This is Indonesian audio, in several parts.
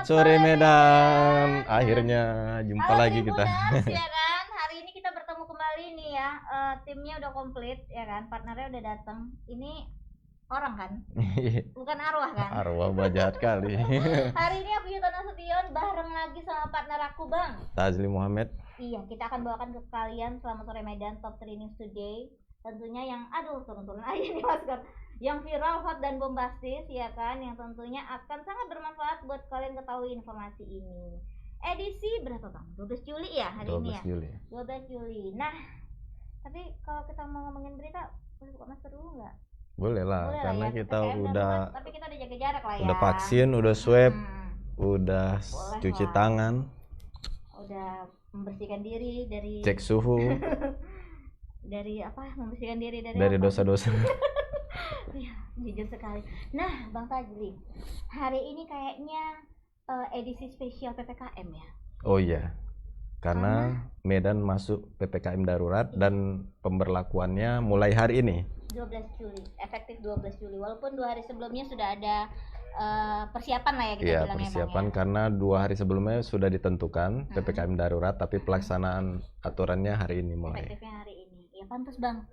sore Medan. Akhirnya jumpa lagi kita. Ya kan, hari ini kita bertemu kembali nih ya. Timnya udah komplit ya kan, partnernya udah datang. Ini orang kan, bukan arwah kan? Arwah jahat kali. Hari ini aku Yuta Nasution bareng lagi sama partner aku Bang Tazli Muhammad. Iya, kita akan bawakan ke kalian Selamat Sore Medan Top 3 News Today. Tentunya yang, turun-turun aja nih masker, yang viral, hot, dan bombastis ya kan, yang tentunya akan sangat bermanfaat buat kalian ketahui informasi ini. Edisi berapa Bang? 12 Juli ya hari ini ya? 12 Juli. Nah, tapi kalau kita mau ngomongin berita, boleh buka masker dulu nggak? Boleh lah, karena ya, kita udah, tapi kita udah jaga jarak lah ya. Udah vaksin, udah swab, udah cuci tangan, udah membersihkan diri dari cek suhu. Dari apa? Membersihkan diri dari dosa-dosa. Ya, jujur sekali. Nah, Bang Tazli, hari ini kayaknya edisi spesial PPKM ya? Oh iya, karena Medan masuk PPKM darurat dan pemberlakuannya mulai hari ini 12 Juli, efektif 12 Juli. Walaupun 2 hari sebelumnya sudah ada persiapan lah ya kita bilang ya. Persiapan ya. Karena 2 hari sebelumnya sudah ditentukan PPKM darurat, tapi pelaksanaan aturannya hari ini mulai. Efektifnya hari ini. Ya pantas Bang.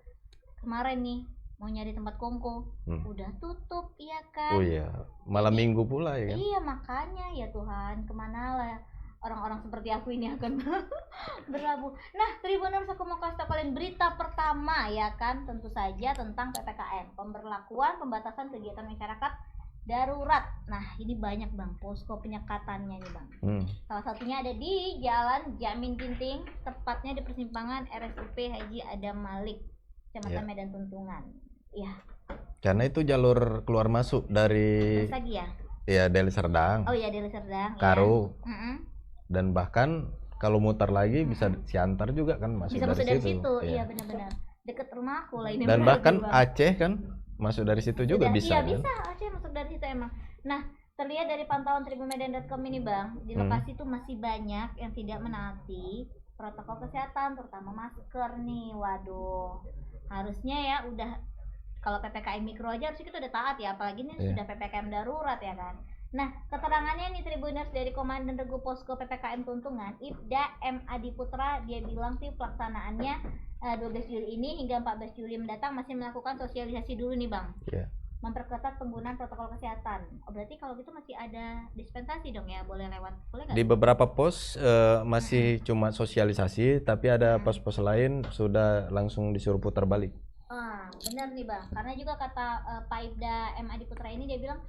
Kemarin nih mau nyari tempat kongko udah tutup ya kan. Oh iya, malam minggu pula ya kan. Iya, makanya ya Tuhan, kemana lah orang-orang seperti aku ini akan berlabuh. Nah, Tribuners, aku mau kasih tau kalian berita pertama ya kan, tentu saja tentang PPKM, pemberlakuan pembatasan kegiatan masyarakat darurat. Nah, ini banyak Bang posko penyekatannya nih Bang. Salah satunya ada di Jalan Jamin Ginting, tepatnya di persimpangan RSUP Haji Adam Malik, Kecamatan Medan Tuntungan. Ya. Karena itu jalur keluar masuk dari Sagi ya? Iya, Deli Serdang. Oh iya, Deli Serdang. Karu. Ya. Dan bahkan kalau muter lagi bisa Siantar juga kan, masuk bisa dari situ. Iya, benar-benar. Deket rumahku lah ini. Dan bahkan Aceh kan masuk dari situ juga bisa. Iya, kan? Bisa Aceh masuk dari situ emang. Nah, terlihat dari pantauan tribunmedan.com ini Bang, di lokasi itu masih banyak yang tidak menaati protokol kesehatan, terutama masker nih. Waduh, harusnya ya udah, kalau PPKM mikro aja harusnya kita udah taat ya, apalagi ini sudah PPKM darurat ya kan. Nah, keterangannya nih Tribuners dari Komandan Regu Posko PPKM Tuntungan, Ibda M. Adiputra, dia bilang sih pelaksanaannya 12 Juli ini hingga 14 Juli mendatang masih melakukan sosialisasi dulu nih Bang. Iya. Memperketat penggunaan protokol kesehatan. Oh, berarti kalau gitu masih ada dispensasi dong ya, boleh lewat, boleh nggak? Di beberapa pos masih cuma sosialisasi, tapi ada pos-pos lain sudah langsung disuruh putar balik. Benar nih Bang, karena juga kata Pak Ibda M. Adiputra ini, dia bilang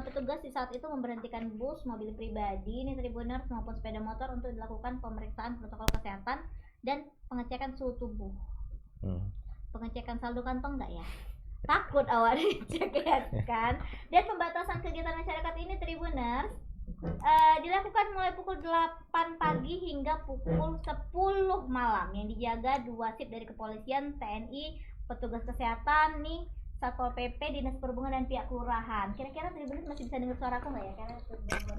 petugas di saat itu memberhentikan bus, mobil pribadi, ini Tribuners maupun sepeda motor untuk dilakukan pemeriksaan protokol kesehatan dan pengecekan suhu tubuh. Pengecekan saldo kantong enggak ya? Takut awak dicek ya kan? Dan pembatasan kegiatan masyarakat ini Tribuners dilakukan mulai pukul 8 pagi hingga pukul 10 malam, yang dijaga 2 shift dari kepolisian, TNI, petugas kesehatan nih, Satpol PP, Dinas Perhubungan, dan pihak kelurahan. Kira-kira Tribuners masih bisa dengar suaraku nggak ya? Karena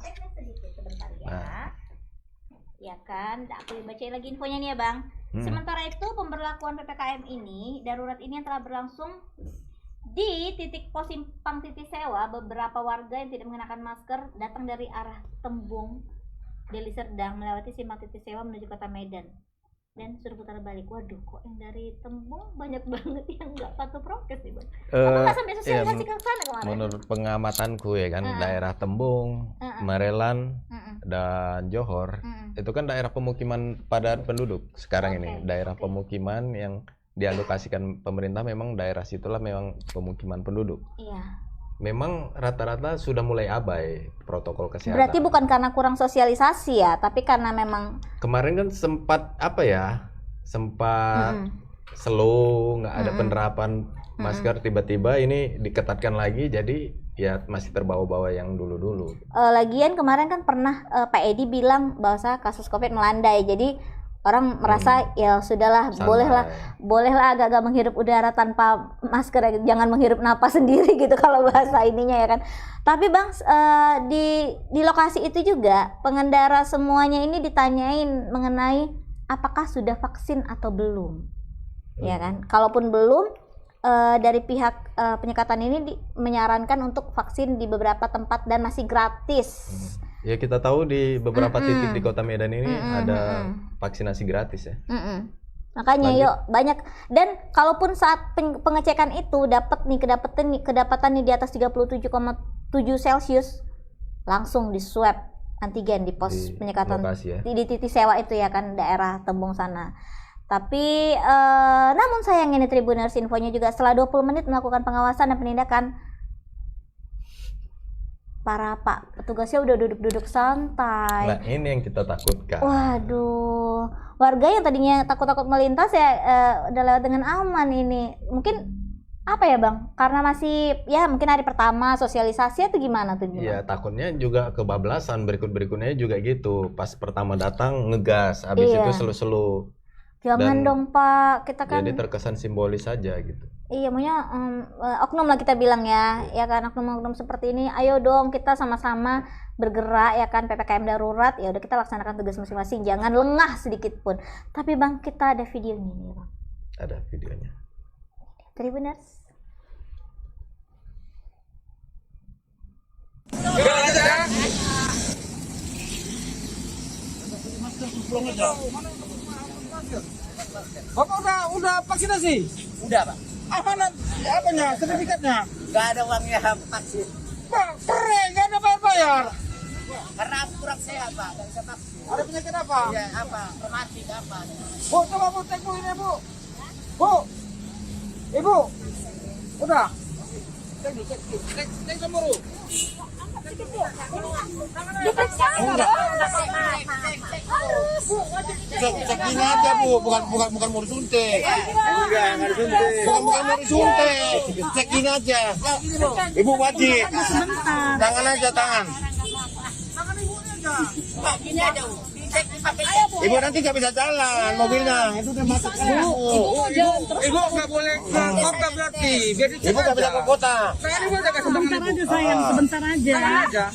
teknis sedikit sebentar ya. Ya kan, aku bacain lagi infonya nih ya Bang. Sementara itu pemberlakuan PPKM ini, darurat ini yang telah berlangsung di titik pos simpang Titi Sewa, beberapa warga yang tidak mengenakan masker datang dari arah Tembung, Deli Serdang, melewati simpang Titi Sewa menuju kota Medan dan suruh putar balik. Waduh, kok yang dari Tembung banyak banget yang nggak patuh prokes nih Bang. Apa nggak sampai sosialisasi ke sana kemarin? Menurut pengamatanku ya kan, daerah Tembung, Marelan, dan Johor, itu kan daerah pemukiman padat penduduk sekarang ini. Daerah pemukiman yang dialokasikan pemerintah, memang daerah situlah memang pemukiman penduduk. Iya. Memang rata-rata sudah mulai abai protokol kesehatan. Berarti bukan karena kurang sosialisasi ya, tapi karena memang kemarin kan sempat slow, nggak ada penerapan masker, tiba-tiba ini diketatkan lagi, jadi ya masih terbawa-bawa yang dulu-dulu. Lagian kemarin kan pernah Pak Edi bilang bahwa kasus COVID melandai, jadi orang merasa ya sudahlah, bolehlah agak-agak menghirup udara tanpa masker, jangan menghirup napas sendiri gitu kalau bahasa ininya ya kan. Tapi Bang, di lokasi itu juga pengendara semuanya ini ditanyain mengenai apakah sudah vaksin atau belum. Ya kan? Kalaupun belum, dari pihak penyekatan ini menyarankan untuk vaksin di beberapa tempat dan masih gratis. Ya kita tahu di beberapa titik di Kota Medan ini ada vaksinasi gratis ya. Makanya Lanjut. yuk banyak, dan kalaupun saat pengecekan itu kedapatan nih di atas 37,7 Celcius, langsung di swab antigen di pos Di penyekatan lokasi ya. di titik sewa itu ya kan, daerah Tembung sana. Tapi namun sayangnya nih Tribuners, infonya juga setelah 20 menit melakukan pengawasan dan penindakan, para pak petugasnya udah duduk-duduk santai. Nah ini yang kita takutkan. Waduh, warga yang tadinya takut-takut melintas ya udah lewat dengan aman ini. Mungkin apa ya bang? Karena masih ya mungkin hari pertama sosialisasi atau gimana tuh? Iya, takutnya juga kebablasan, berikut-berikutnya juga gitu. Pas pertama datang ngegas, habis Iya. itu selu-selu. Jangan Dan dong pak, kita kan Jadi terkesan simbolis saja gitu. iya maunya oknum lah kita bilang ya, ya kan, oknum-oknum seperti ini, ayo dong kita sama-sama bergerak ya kan, PPKM darurat, ya udah kita laksanakan tugas masing-masing, jangan lengah sedikit pun. Tapi bang, kita ada videonya nih bang. Ada videonya. Tribuners. Bapak udah vaksinasi? Udah, Pak. Amanat apanya? Sertifikatnya? Nggak ada uangnya vaksin. Pak, keren, nggak ada bayar-bayar. Karena aku kurang sehat, Pak. Nggak bisa vaksin. Ada penyakit apa? Ya, apa? Rematik apa? Bu, coba bu, cek bu ini bu. Bu, ibu, udah. Cek sama bu. Cek ini aja bu, bukan mau disuntik. Bukan mau disuntik. Cek ini aja. Ibu wajib. Tangan aja tangan. Pak, gini aja, Bu. Cek pakai Ibu nanti nggak bisa jalan mobilnya. Itu udah masuk. Ibu nggak boleh ke kota berarti. Biar ibu nggak bisa ke kota. Saya ibu udah kasih tangan ibu. Sayang, sebentar aja.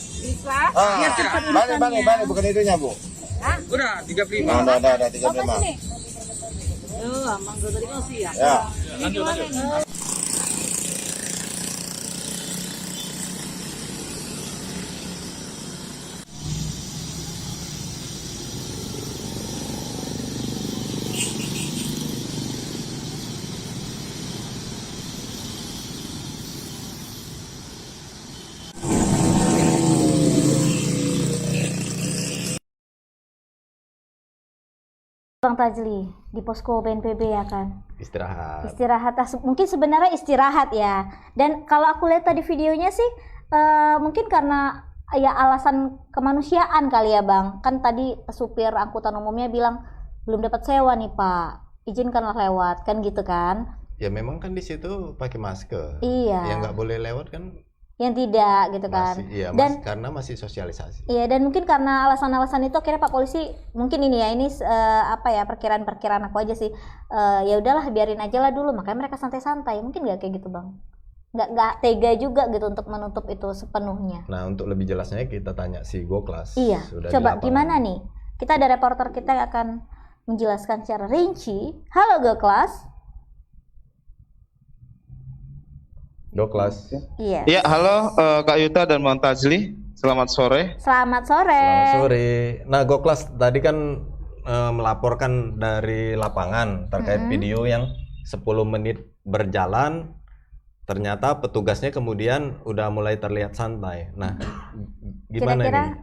Balik bukan itunya bu. Udah 35. Udah 35. Ya. Bang Tajli di posko BNPB ya kan, Istirahat. istirahat. Mungkin sebenarnya istirahat ya, dan kalau aku lihat tadi videonya sih mungkin karena ya alasan kemanusiaan kali ya bang, kan tadi supir angkutan umumnya bilang belum dapat sewa nih pak, izinkanlah lewat kan gitu kan. Ya memang kan di situ pakai masker. Iya. Yang nggak boleh lewat kan Yang tidak gitu kan. masih, iya, Dan karena masih sosialisasi. iya, dan mungkin karena alasan-alasan itu akhirnya Pak Polisi mungkin ini ya, ini apa ya, perkiraan aku aja sih, ya udahlah biarin aja lah dulu, makanya mereka santai-santai. Mungkin nggak kayak gitu bang, nggak tega juga gitu untuk menutup itu sepenuhnya. Nah untuk lebih jelasnya kita tanya si Goklas. Iya, Sudah di coba lapangan. gimana nih, kita ada reporter kita yang akan menjelaskan secara rinci. Halo Goklas. Goklas. Iya, Ya, halo Kak Yuta dan Bang Tajli. Selamat sore. selamat sore. Selamat sore. Nah Goklas tadi kan melaporkan dari lapangan terkait video yang 10 menit berjalan, ternyata petugasnya kemudian udah mulai terlihat santai. Nah, gimana Kira-kira, ini?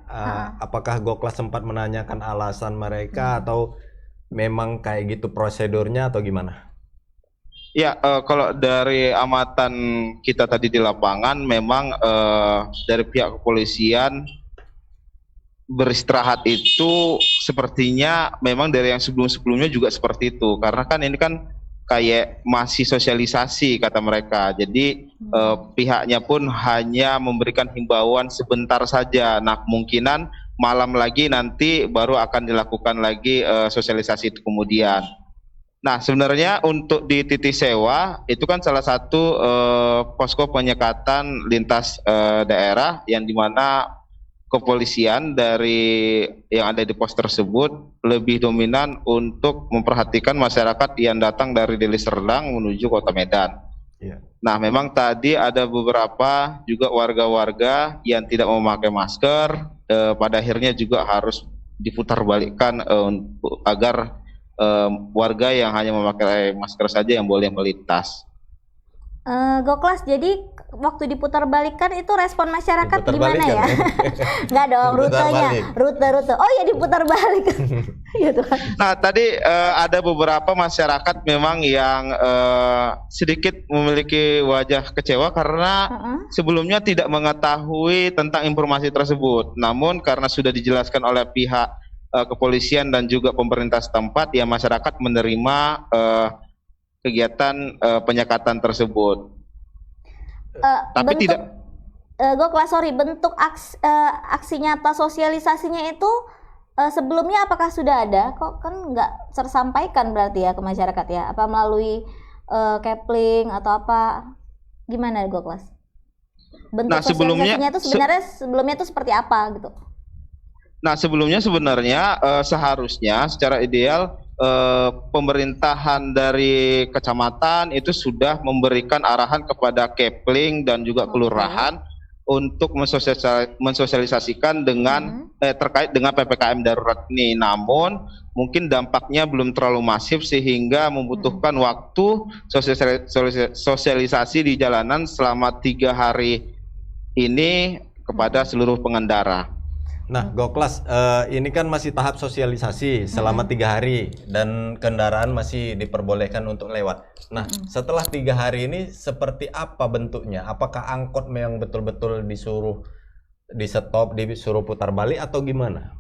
Apakah Goklas sempat menanyakan alasan mereka atau memang kayak gitu prosedurnya atau gimana? Ya, kalau dari amatan kita tadi di lapangan, memang dari pihak kepolisian beristirahat itu sepertinya memang dari yang sebelum-sebelumnya juga seperti itu. Karena kan ini kan kayak masih sosialisasi kata mereka. Jadi pihaknya pun hanya memberikan himbauan sebentar saja. Nah, kemungkinan malam lagi nanti baru akan dilakukan lagi sosialisasi itu kemudian. Nah, sebenarnya untuk di titik sewa itu kan salah satu posko penyekatan lintas daerah yang dimana kepolisian dari yang ada di pos tersebut lebih dominan untuk memperhatikan masyarakat yang datang dari Deli Serdang menuju Kota Medan. Iya. Nah, memang tadi ada beberapa juga warga-warga yang tidak memakai masker pada akhirnya juga harus diputarbalikkan agar warga yang hanya memakai masker saja yang boleh melintas. Goklas, jadi waktu diputar balikan itu respon masyarakat Diputar gimana balik ya? kan? Nggak dong, Diputar rutenya, balik. rute. Oh ya diputar balik. Ya Tuhan. Nah, tadi ada beberapa masyarakat memang yang sedikit memiliki wajah kecewa karena sebelumnya tidak mengetahui tentang informasi tersebut. Namun karena sudah dijelaskan oleh pihak kepolisian dan juga pemerintah setempat, ya masyarakat menerima kegiatan penyekatan tersebut. Tapi Bentuk, tidak. Goklas, sorry, bentuk aksi nyata sosialisasinya itu sebelumnya apakah sudah ada? Kok kan nggak tersampaikan berarti ya ke masyarakat ya? Apa melalui Kepling atau apa? Gimana Goklas? Bentuk sosialisasinya itu sebelumnya itu seperti apa gitu? Nah, sebelumnya sebenarnya seharusnya secara ideal pemerintahan dari kecamatan itu sudah memberikan arahan kepada Kepling dan juga kelurahan untuk mensosialisasikan dengan terkait dengan PPKM darurat ini. Namun mungkin dampaknya belum terlalu masif sehingga membutuhkan waktu sosialisasi di jalanan selama 3 hari ini kepada seluruh pengendara. Nah, Goklas, ini kan masih tahap sosialisasi selama 3 hari dan kendaraan masih diperbolehkan untuk lewat. Nah, setelah 3 hari ini seperti apa bentuknya? Apakah angkot yang betul-betul disuruh di stop, disuruh putar balik atau gimana?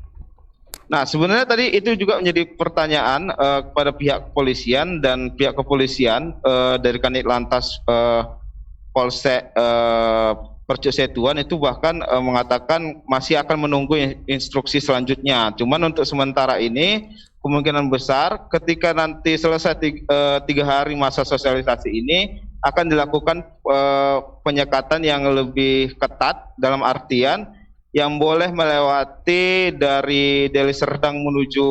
Nah, sebenarnya tadi itu juga menjadi pertanyaan kepada pihak kepolisian, dan pihak kepolisian dari Kanit Lantas Polsek Percuk Setuan itu bahkan mengatakan masih akan menunggu instruksi selanjutnya. Cuman untuk sementara ini kemungkinan besar ketika nanti selesai 3 hari masa sosialisasi ini akan dilakukan penyekatan yang lebih ketat, dalam artian yang boleh melewati dari Deli Serdang menuju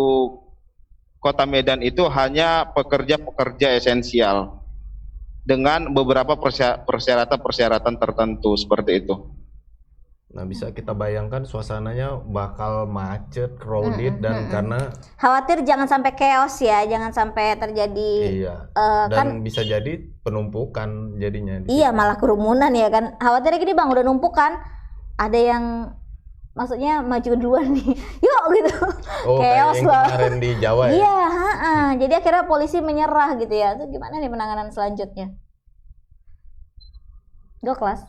Kota Medan itu hanya pekerja-pekerja esensial, dengan beberapa persyaratan tertentu seperti itu. Nah, bisa kita bayangkan suasananya bakal macet, crowded, dan karena khawatir jangan sampai chaos ya, jangan sampai terjadi dan bisa jadi penumpukan jadinya. Iya, malah kerumunan ya kan. Khawatirnya gini Bang, udah numpuk kan, ada yang maksudnya maju duluan nih, yuk gitu. Oh, chaos kayak yang kemarin di Jawa ya? Iya, jadi akhirnya polisi menyerah gitu ya. Itu gimana nih penanganan selanjutnya? Goklas.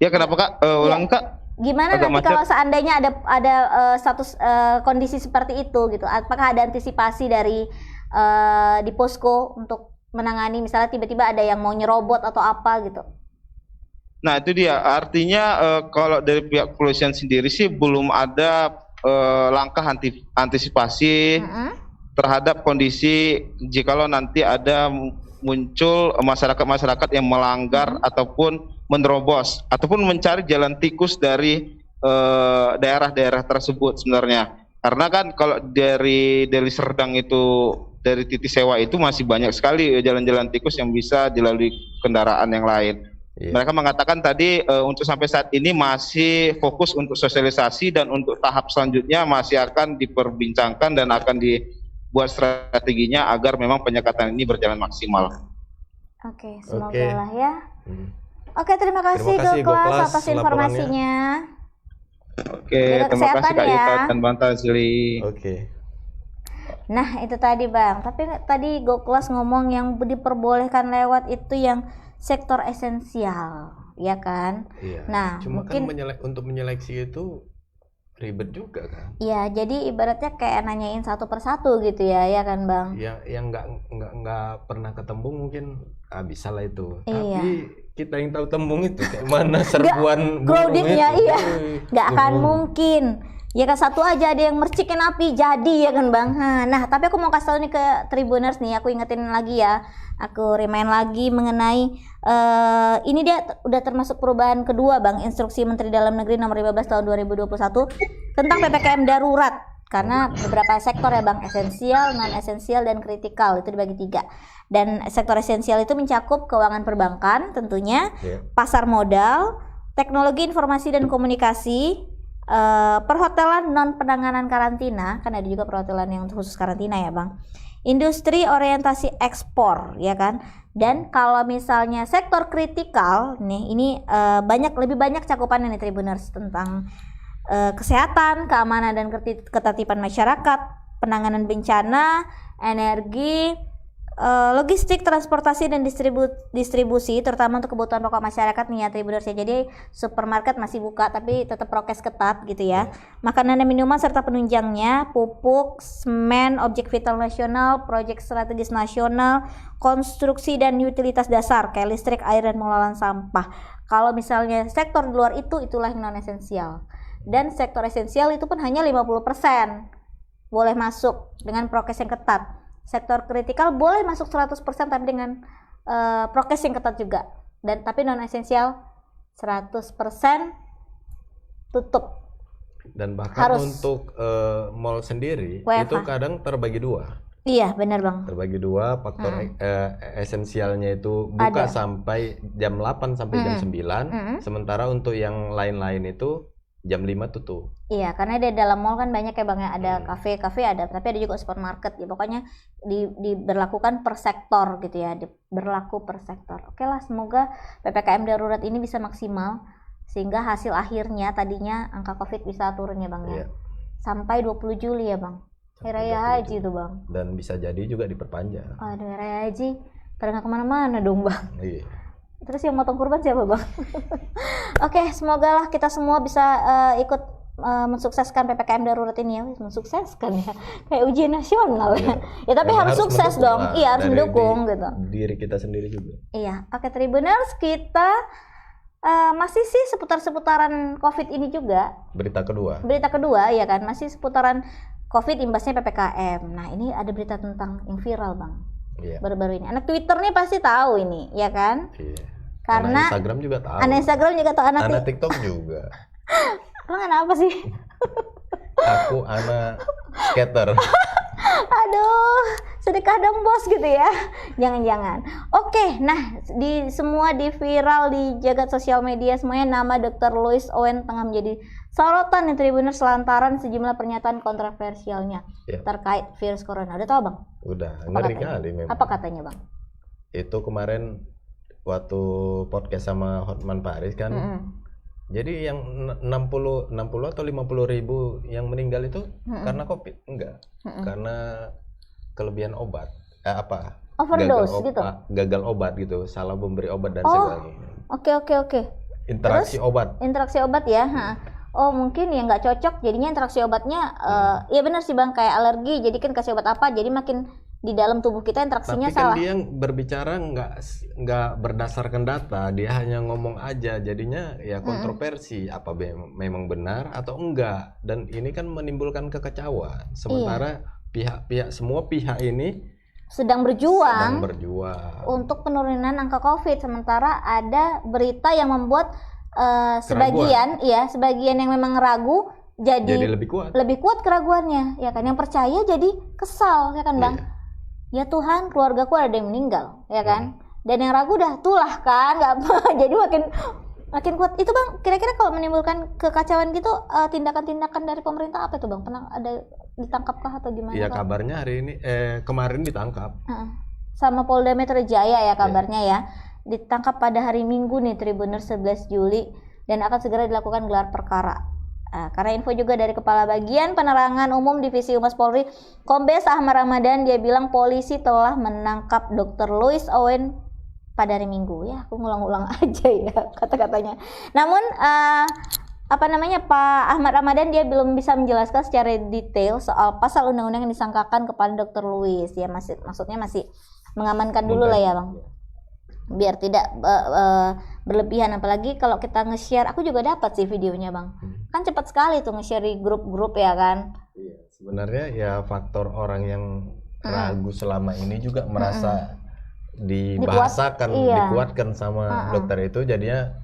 Ya, kenapa Kak? Ulang Kak. Gimana Agak nanti macet. kalau seandainya ada status kondisi seperti itu gitu? Apakah ada antisipasi dari di posko untuk menangani misalnya tiba-tiba ada yang mau nyerobot atau apa gitu? Nah, itu dia. Artinya kalau dari pihak kepolisian sendiri sih belum ada langkah antisipasi terhadap kondisi jikalau nanti ada muncul masyarakat-masyarakat yang melanggar ataupun menerobos ataupun mencari jalan tikus dari daerah-daerah tersebut sebenarnya. Karena kan kalau dari Deli Serdang itu, dari titik sewa itu masih banyak sekali jalan-jalan tikus yang bisa dilalui kendaraan yang lain. Mereka mengatakan tadi untuk sampai saat ini masih fokus untuk sosialisasi, dan untuk tahap selanjutnya masih akan diperbincangkan dan akan dibuat strateginya agar memang penyekatan ini berjalan maksimal. Oke, semoga lah ya. Oke, terima Terima kasih kasih, Goklas Goklas, atas informasinya. Oke, Jaga terima kasih kesehatan Kak ya. Ita dan Banta Zili. Oke. Nah, itu tadi Bang. Tapi tadi Goklas ngomong yang diperbolehkan lewat itu yang sektor esensial, ya kan? Iya. Nah, Cuma mungkin kan untuk menyeleksi itu ribet juga kan? iya, jadi ibaratnya kayak nanyain satu persatu gitu ya kan Bang? Yang nggak pernah ketemu mungkin bisa lah itu. Iya. Tapi kita yang tahu tembung itu kayak mana serbuan burung Crowdednya itu. iya, nggak akan mungkin. Ya kan satu aja ada yang mercikin api jadi ya kan Bang. Nah, tapi aku mau kasih tahu nih ke Tribuners nih, aku ingetin lagi ya. Aku remind lagi mengenai ini dia udah termasuk perubahan kedua Bang, Instruksi Menteri Dalam Negeri nomor 15 tahun 2021 tentang PPKM darurat. Karena beberapa sektor ya Bang, esensial, non esensial, dan kritikal, itu dibagi 3. Dan sektor esensial itu mencakup keuangan perbankan tentunya, pasar modal, teknologi informasi dan komunikasi, perhotelan non penanganan karantina, kan ada juga perhotelan yang khusus karantina ya Bang. Industri orientasi ekspor ya kan. Dan kalau misalnya sektor kritikal nih, ini lebih banyak cakupannya nih Tribuners, tentang kesehatan, keamanan dan ketertiban masyarakat, penanganan bencana, energi, logistik, transportasi dan distribusi, terutama untuk kebutuhan pokok masyarakat nih ya Tribuners ya. Jadi supermarket masih buka tapi tetap prokes ketat gitu ya. Makanan dan minuman serta penunjangnya, pupuk, semen, objek vital nasional, proyek strategis nasional, konstruksi dan utilitas dasar kayak listrik, air dan pengelolaan sampah. Kalau misalnya sektor di luar itu, itulah yang non esensial. Dan sektor esensial itu pun hanya 50% boleh masuk dengan prokes yang ketat. Sektor kritikal boleh masuk 100% tapi dengan prokes yang ketat juga. Dan tapi non esensial 100% tutup. Dan bahkan Harus untuk mall sendiri WFH. itu kadang terbagi dua. Iya, benar Bang. Terbagi dua, faktor esensialnya itu buka Ada. sampai jam 8 sampai jam 9, sementara untuk yang lain-lain itu jam 5 tutup. Iya, karena di dalam mall kan banyak ya Bang ya, ada kafe ada, tapi ada juga supermarket ya. Pokoknya diberlakukan per sektor gitu ya, berlaku per sektor. Oke lah, semoga PPKM darurat ini bisa maksimal sehingga hasil akhirnya tadinya angka Covid bisa turun ya Bang ya. Iya. Sampai 20 Juli ya Bang. Hari Raya Haji tuh Bang. Dan bisa jadi juga diperpanjang. Aduh, Hari Raya Haji pada nggak kemana-mana dong Bang. Iya. Terus yang motong kurban siapa Bang? Oke, semoga lah kita semua bisa ikut mensukseskan PPKM darurat ini ya. Mensukseskan ya, kayak ujian nasional ya. Ya tapi Dan harus sukses dong. mendukung lah, Iya, harus dari mendukung gitu. Diri kita sendiri juga. Iya, oke Tribuners, kita masih sih seputaran Covid ini juga. Berita kedua Ya kan, masih seputaran Covid imbasnya PPKM. Nah, ini ada berita tentang yang viral Bang. Iya. Baru-baru ini. Anak Twitter nih pasti tahu ini, ya kan? Iya. Karena anak Instagram juga tahu. Anak Instagram juga tahu, Anak TikTok juga. Emang anak apa sih? Aku anak skater. Aduh, sedekah dong bos gitu ya. Jangan-jangan. Oke, nah semua di viral di jagat sosial media semuanya nama Dr. Louis Owen tengah menjadi sorotan nih Tribuners lantaran sejumlah pernyataan kontroversialnya terkait virus corona. Udah tahu Bang? Udah, Apa ngeri katanya? kali memang. Apa katanya Bang? Itu kemarin waktu podcast sama Hotman Paris kan. Jadi yang 60 atau 50 ribu yang meninggal itu karena Covid? Enggak. Karena kelebihan obat. Overdose gitu? Gagal obat gitu, salah memberi obat dan sebagainya. Oke. Interaksi obat. Interaksi obat ya. Oh mungkin ya nggak cocok jadinya interaksi obatnya. Ya benar sih Bang, kayak alergi. Jadi kan kasih obat apa? Jadi makin di dalam tubuh kita interaksinya Tapi kan salah. dia berbicara nggak berdasarkan data, dia hanya ngomong aja, jadinya ya kontroversi apa memang benar atau enggak, dan ini kan menimbulkan kekacauan. Sementara semua pihak ini sedang berjuang untuk penurunan angka Covid, sementara ada berita yang membuat sebagian yang memang ragu jadi lebih kuat keraguannya, ya kan? Yang percaya jadi kesal, ya kan Bang? Iya. Ya Tuhan, keluargaku ada yang meninggal, ya kan? Dan yang ragu udah tulah kan, nggak apa, jadi makin kuat. Itu Bang, kira-kira kalau menimbulkan kekacauan gitu, tindakan-tindakan dari pemerintah apa itu Bang? Pernah ada ditangkapkah atau gimana? Iya, kabarnya hari ini kemarin ditangkap. Sama Polda Metro Jaya ya kabarnya ya. Ditangkap pada hari Minggu nih Tribuners 11 Juli dan akan segera dilakukan gelar perkara. Karena info juga dari Kepala Bagian Penerangan Umum Divisi Humas Polri, Kombes Ahmad Ramadan, dia bilang polisi telah menangkap Dr. Louis Owen pada hari Minggu. Ya, aku ngulang-ulang aja ya kata-katanya. Namun Pak Ahmad Ramadan dia belum bisa menjelaskan secara detail soal pasal undang-undang yang disangkakan kepada Dr. Louis. Ya maksudnya masih mengamankan dulu lah ya Bang. Biar tidak berlebihan, apalagi kalau kita nge-share. Aku juga dapat sih videonya Bang. Kan cepat sekali tuh nge-share di grup-grup ya kan. Iya, sebenarnya ya faktor orang yang ragu selama ini juga merasa dibahasakan, dikuatkan sama dokter itu, jadinya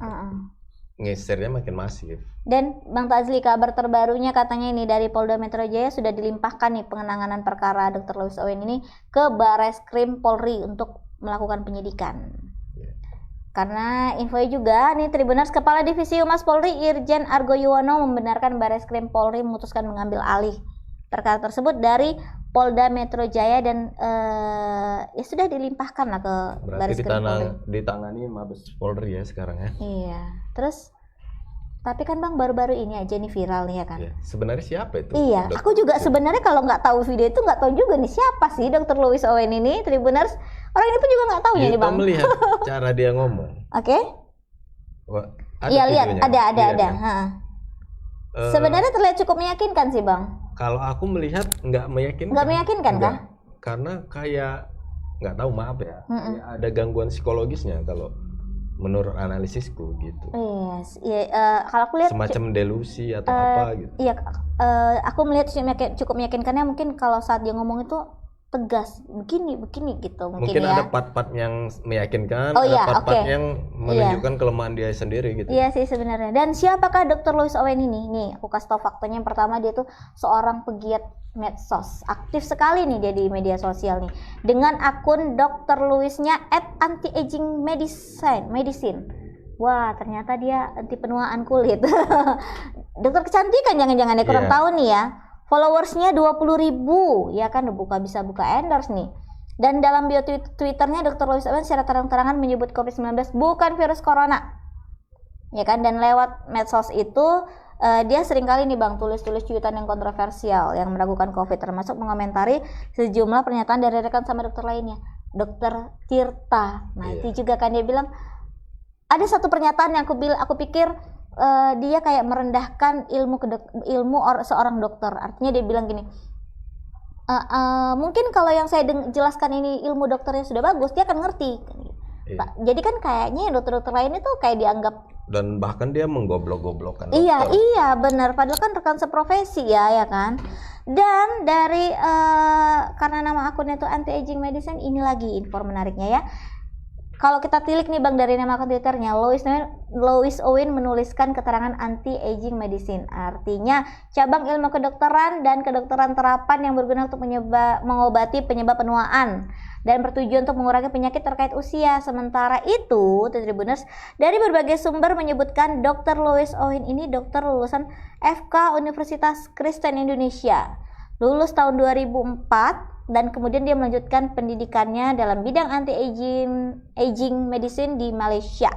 nge-share-nya makin masif. Dan Bang Tazli, kabar terbarunya katanya ini dari Polda Metro Jaya sudah dilimpahkan nih penanganan perkara Dr. Louis Owen ini ke Bareskrim Polri untuk melakukan penyidikan. Karena infonya juga nih Tribuners, Kepala Divisi Humas Polri Irjen Argo Yuwono membenarkan Bareskrim Polri memutuskan mengambil alih perkara tersebut dari Polda Metro Jaya dan ya sudah dilimpahkan lah ke Berarti Bareskrim Polri. ditangani Mabes Polri ya sekarang ya. Iya. Terus tapi kan Bang baru-baru ini aja nih viral nih ya kan. Iya. Sebenarnya siapa itu? Iya, Dok? aku juga sebenarnya kalau nggak tahu video itu nggak tahu juga nih siapa sih Dr. Louis Owen ini, Tribuners. Orang ini pun juga nggak tahu nih Kita Bang. melihat cara dia ngomong. Oke? Wah, Iya lihat, videonya? ada. Lihat, ya? Ha. Eh, Sebenarnya terlihat cukup meyakinkan sih Bang. kalau aku melihat nggak meyakinkan. Nggak meyakinkan Nggak. kah? Karena kayak nggak tahu, maaf ya, Mm-mm. kayak ada gangguan psikologisnya kalau menurut analisisku gitu. Yes, iya. Kalau aku lihat, Semacam delusi atau apa gitu. iya, aku melihat cukup meyakinkannya mungkin kalau saat dia ngomong itu tegas, begini gitu mungkin Mungkin ya. ada part-part yang meyakinkan, Oh, ada iya, part-part oke. yang menunjukkan kelemahan dia sendiri gitu. Iya sih sebenarnya. Dan siapakah Dr. Louis Owen ini? Nih, aku kasih tau faktanya. Yang pertama dia tuh seorang pegiat medsos. Aktif sekali nih dia di media sosial nih. Dengan akun Dr. Louis-nya @anti-aging medicine. Wah, ternyata dia anti penuaan kulit. Dokter kecantikan jangan-jangan ya, kurang Iya. tahu nih ya. Followersnya 20.000, ya kan bisa buka endorse nih. Dan dalam bio Twitternya Dr. Louis Owen secara terang-terangan menyebut COVID-19 bukan virus corona. Ya kan, dan lewat medsos itu dia seringkali nih Bang tulis-tulis cuitan yang kontroversial yang meragukan COVID, termasuk mengomentari sejumlah pernyataan dari rekan sama dokter lainnya. Dokter Tirta. Nah, Iya. itu juga kan dia bilang ada satu pernyataan yang aku pikir dia kayak merendahkan seorang dokter. Artinya dia bilang gini, mungkin kalau yang saya jelaskan ini ilmu dokternya sudah bagus, dia akan ngerti. Iya. Jadi kan kayaknya dokter-dokter lain itu kayak dianggap Dan bahkan dia menggoblok-goblokkan iya dokter. benar, padahal kan rekan seprofesi ya kan. Dan dari karena nama akunnya itu anti-aging medicine, ini lagi info menariknya ya. Kalau kita tilik nih Bang dari nama akun Twitternya, Louis Owen menuliskan keterangan anti-aging medicine. Artinya cabang ilmu kedokteran dan kedokteran terapan yang berguna untuk mengobati penyebab penuaan dan bertujuan untuk mengurangi penyakit terkait usia. Sementara itu, Tribuners, dari berbagai sumber menyebutkan Dr. Louis Owen ini dokter lulusan FK Universitas Kristen Indonesia. Lulus tahun 2004 dan kemudian dia melanjutkan pendidikannya dalam bidang anti-aging medicine di Malaysia.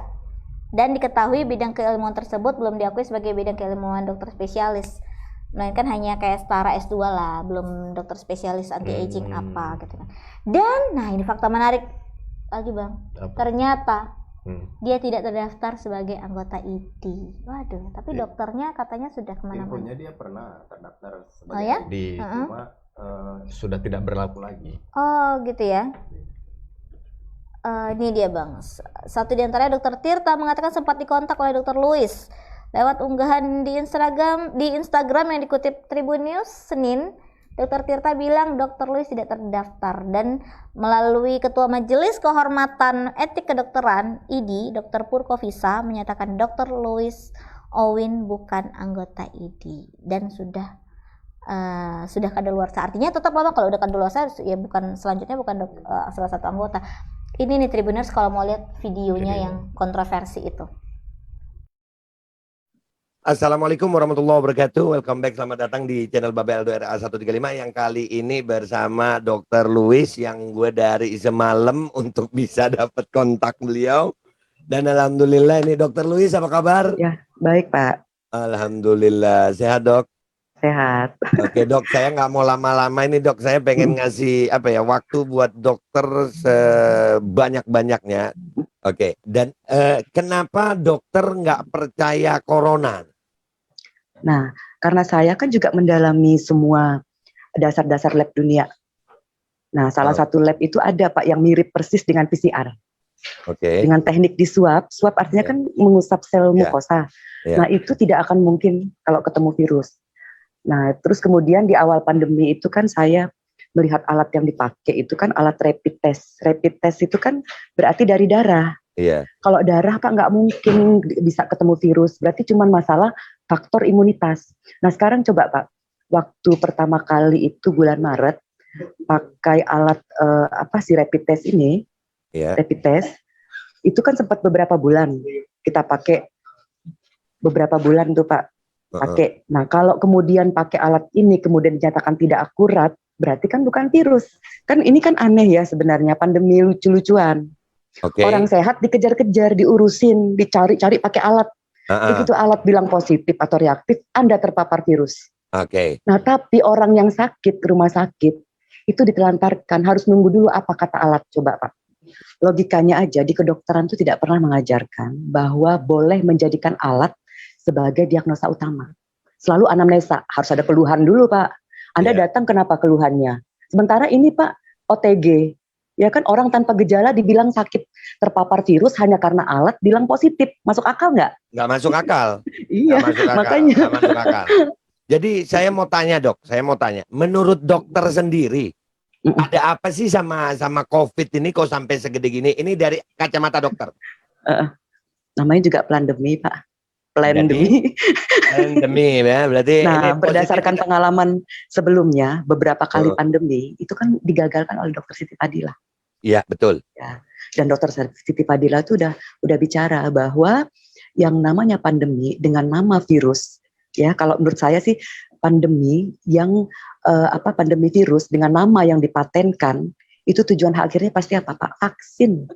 Dan diketahui bidang keilmuan tersebut belum diakui sebagai bidang keilmuan dokter spesialis, melainkan hanya kayak setara S2 lah, belum dokter spesialis anti-aging apa gitu kan. Dan nah ini fakta menarik lagi Bang. Apa? Ternyata dia tidak terdaftar sebagai anggota ID. Waduh, tapi dokternya katanya sudah kemana-mana. Infonya dia pernah terdaftar sebagai Oh ya? ID, cuma sudah tidak berlaku lagi. Oh gitu ya. Ini dia Bang. Satu di antaranya Dokter Tirta mengatakan sempat dikontak oleh Dokter Louis lewat unggahan di Instagram yang dikutip Tribun News Senin. Dokter Tirta bilang Dokter Louis tidak terdaftar dan melalui Ketua Majelis Kehormatan Etik Kedokteran ID, Dr. Purkovisa menyatakan Dokter Louis Owen bukan anggota ID dan sudah kadaluarsa. Artinya tetap lama kalau udah kadaluarsa ya selanjutnya bukan salah satu anggota. Ini nih Tribuners kalau mau lihat videonya yang kontroversi itu. Assalamualaikum warahmatullahi wabarakatuh. Welcome back, selamat datang di channel Babel RA 135 yang kali ini bersama Dr. Louis yang gue dari semalam untuk bisa dapat kontak beliau. Dan alhamdulillah ini Dr. Louis, apa kabar? Ya, baik Pak. Alhamdulillah, sehat Dok? Sehat. Oke Dok, saya nggak mau lama-lama ini Dok, saya pengen ngasih waktu buat dokter sebanyak-banyaknya. Oke, dan kenapa dokter nggak percaya corona? Nah, karena saya kan juga mendalami semua dasar-dasar lab dunia. Nah, salah satu lab itu ada Pak yang mirip persis dengan PCR. Oke. Dengan teknik di swab artinya kan mengusap sel mukosa. Nah, itu tidak akan mungkin kalau ketemu virus. Nah, terus kemudian di awal pandemi itu kan saya melihat alat yang dipakai itu kan alat rapid test. Rapid test itu kan berarti dari darah. Iya. Kalau darah Pak nggak mungkin bisa ketemu virus, berarti cuma masalah faktor imunitas. Nah sekarang coba Pak, waktu pertama kali itu bulan Maret pakai alat rapid test ini, rapid test Itu kan sempat beberapa bulan kita pakai, beberapa bulan tuh Pak pakai. Nah kalau kemudian pakai alat ini kemudian dinyatakan tidak akurat, berarti kan bukan virus. Kan ini kan aneh ya sebenarnya, pandemi lucu-lucuan. Orang sehat dikejar-kejar, diurusin, dicari-cari pakai alat. Begitu alat bilang positif atau reaktif, Anda terpapar virus. Nah tapi orang yang sakit ke rumah sakit itu ditelantarkan, harus nunggu dulu apa kata alat. Coba Pak, logikanya aja di kedokteran itu tidak pernah mengajarkan bahwa boleh menjadikan alat sebagai diagnosa utama. Selalu anamnesa, harus ada keluhan dulu Pak. Anda datang kenapa keluhannya? Sementara ini Pak, OTG, ya kan orang tanpa gejala dibilang sakit terpapar virus hanya karena alat bilang positif. Masuk akal nggak? Nggak masuk akal. Iya, makanya. Nggak masuk akal. Jadi saya mau tanya Dok, menurut dokter sendiri, ada apa sih sama COVID ini kok sampai segede gini? Ini dari kacamata dokter. Namanya juga pandemi Pak. Pandemi ya, berarti. Nah, berdasarkan pengalaman sebelumnya, beberapa kali pandemi itu kan digagalkan oleh Dokter Siti Fadila. Iya, betul. Ya. Dan Dokter Siti Fadila itu udah bicara bahwa yang namanya pandemi dengan nama virus, ya kalau menurut saya sih pandemi yang pandemi virus dengan nama yang dipatenkan itu tujuan akhirnya pasti apa Pak? Vaksin.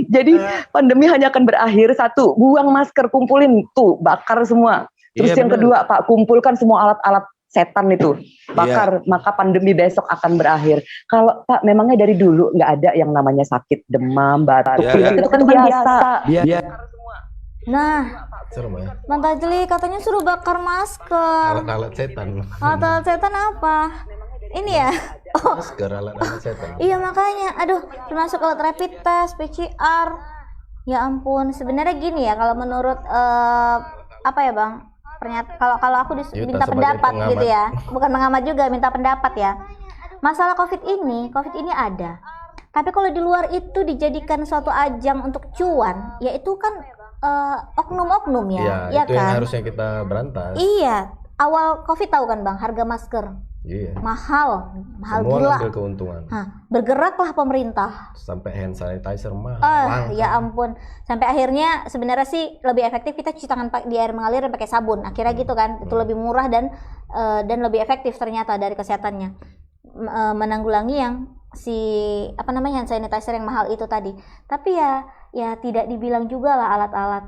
Jadi pandemi hanya akan berakhir satu, buang masker, kumpulin tuh, bakar semua. Terus yang kedua Pak, kumpulkan semua alat-alat setan itu, bakar, maka pandemi besok akan berakhir. Kalau Pak memangnya dari dulu nggak ada yang namanya sakit demam, batuk, itu kan biasa. Nah, serem ya. Bang Tajli katanya suruh bakar masker. Alat-alat setan. Alat setan apa? Ini ya. Masker alat-alat setan. Iya makanya, aduh, termasuk alat rapid test, PCR. Ya ampun, sebenarnya gini ya, kalau menurut apa ya Bang? Kalau aku minta pendapat gitu ya, bukan mengamat juga, minta pendapat ya. Masalah COVID ini ada. Tapi kalau di luar itu dijadikan suatu ajang untuk cuan, ya itu kan oknum-oknum ya, ya itu kan? yang harusnya kita berantas. Iya, awal COVID tahu kan Bang, harga masker mahal semua gila. Ngambil keuntungan. Bergeraklah pemerintah. Sampai hand sanitizer mahal. Ya ampun. Sampai akhirnya sebenarnya sih lebih efektif kita cuci tangan di air mengalir dan pakai sabun. Akhirnya gitu kan, itu lebih murah dan lebih efektif ternyata dari kesehatannya. Menanggulangi yang hand sanitizer yang mahal itu tadi. Tapi ya tidak dibilang juga lah alat-alat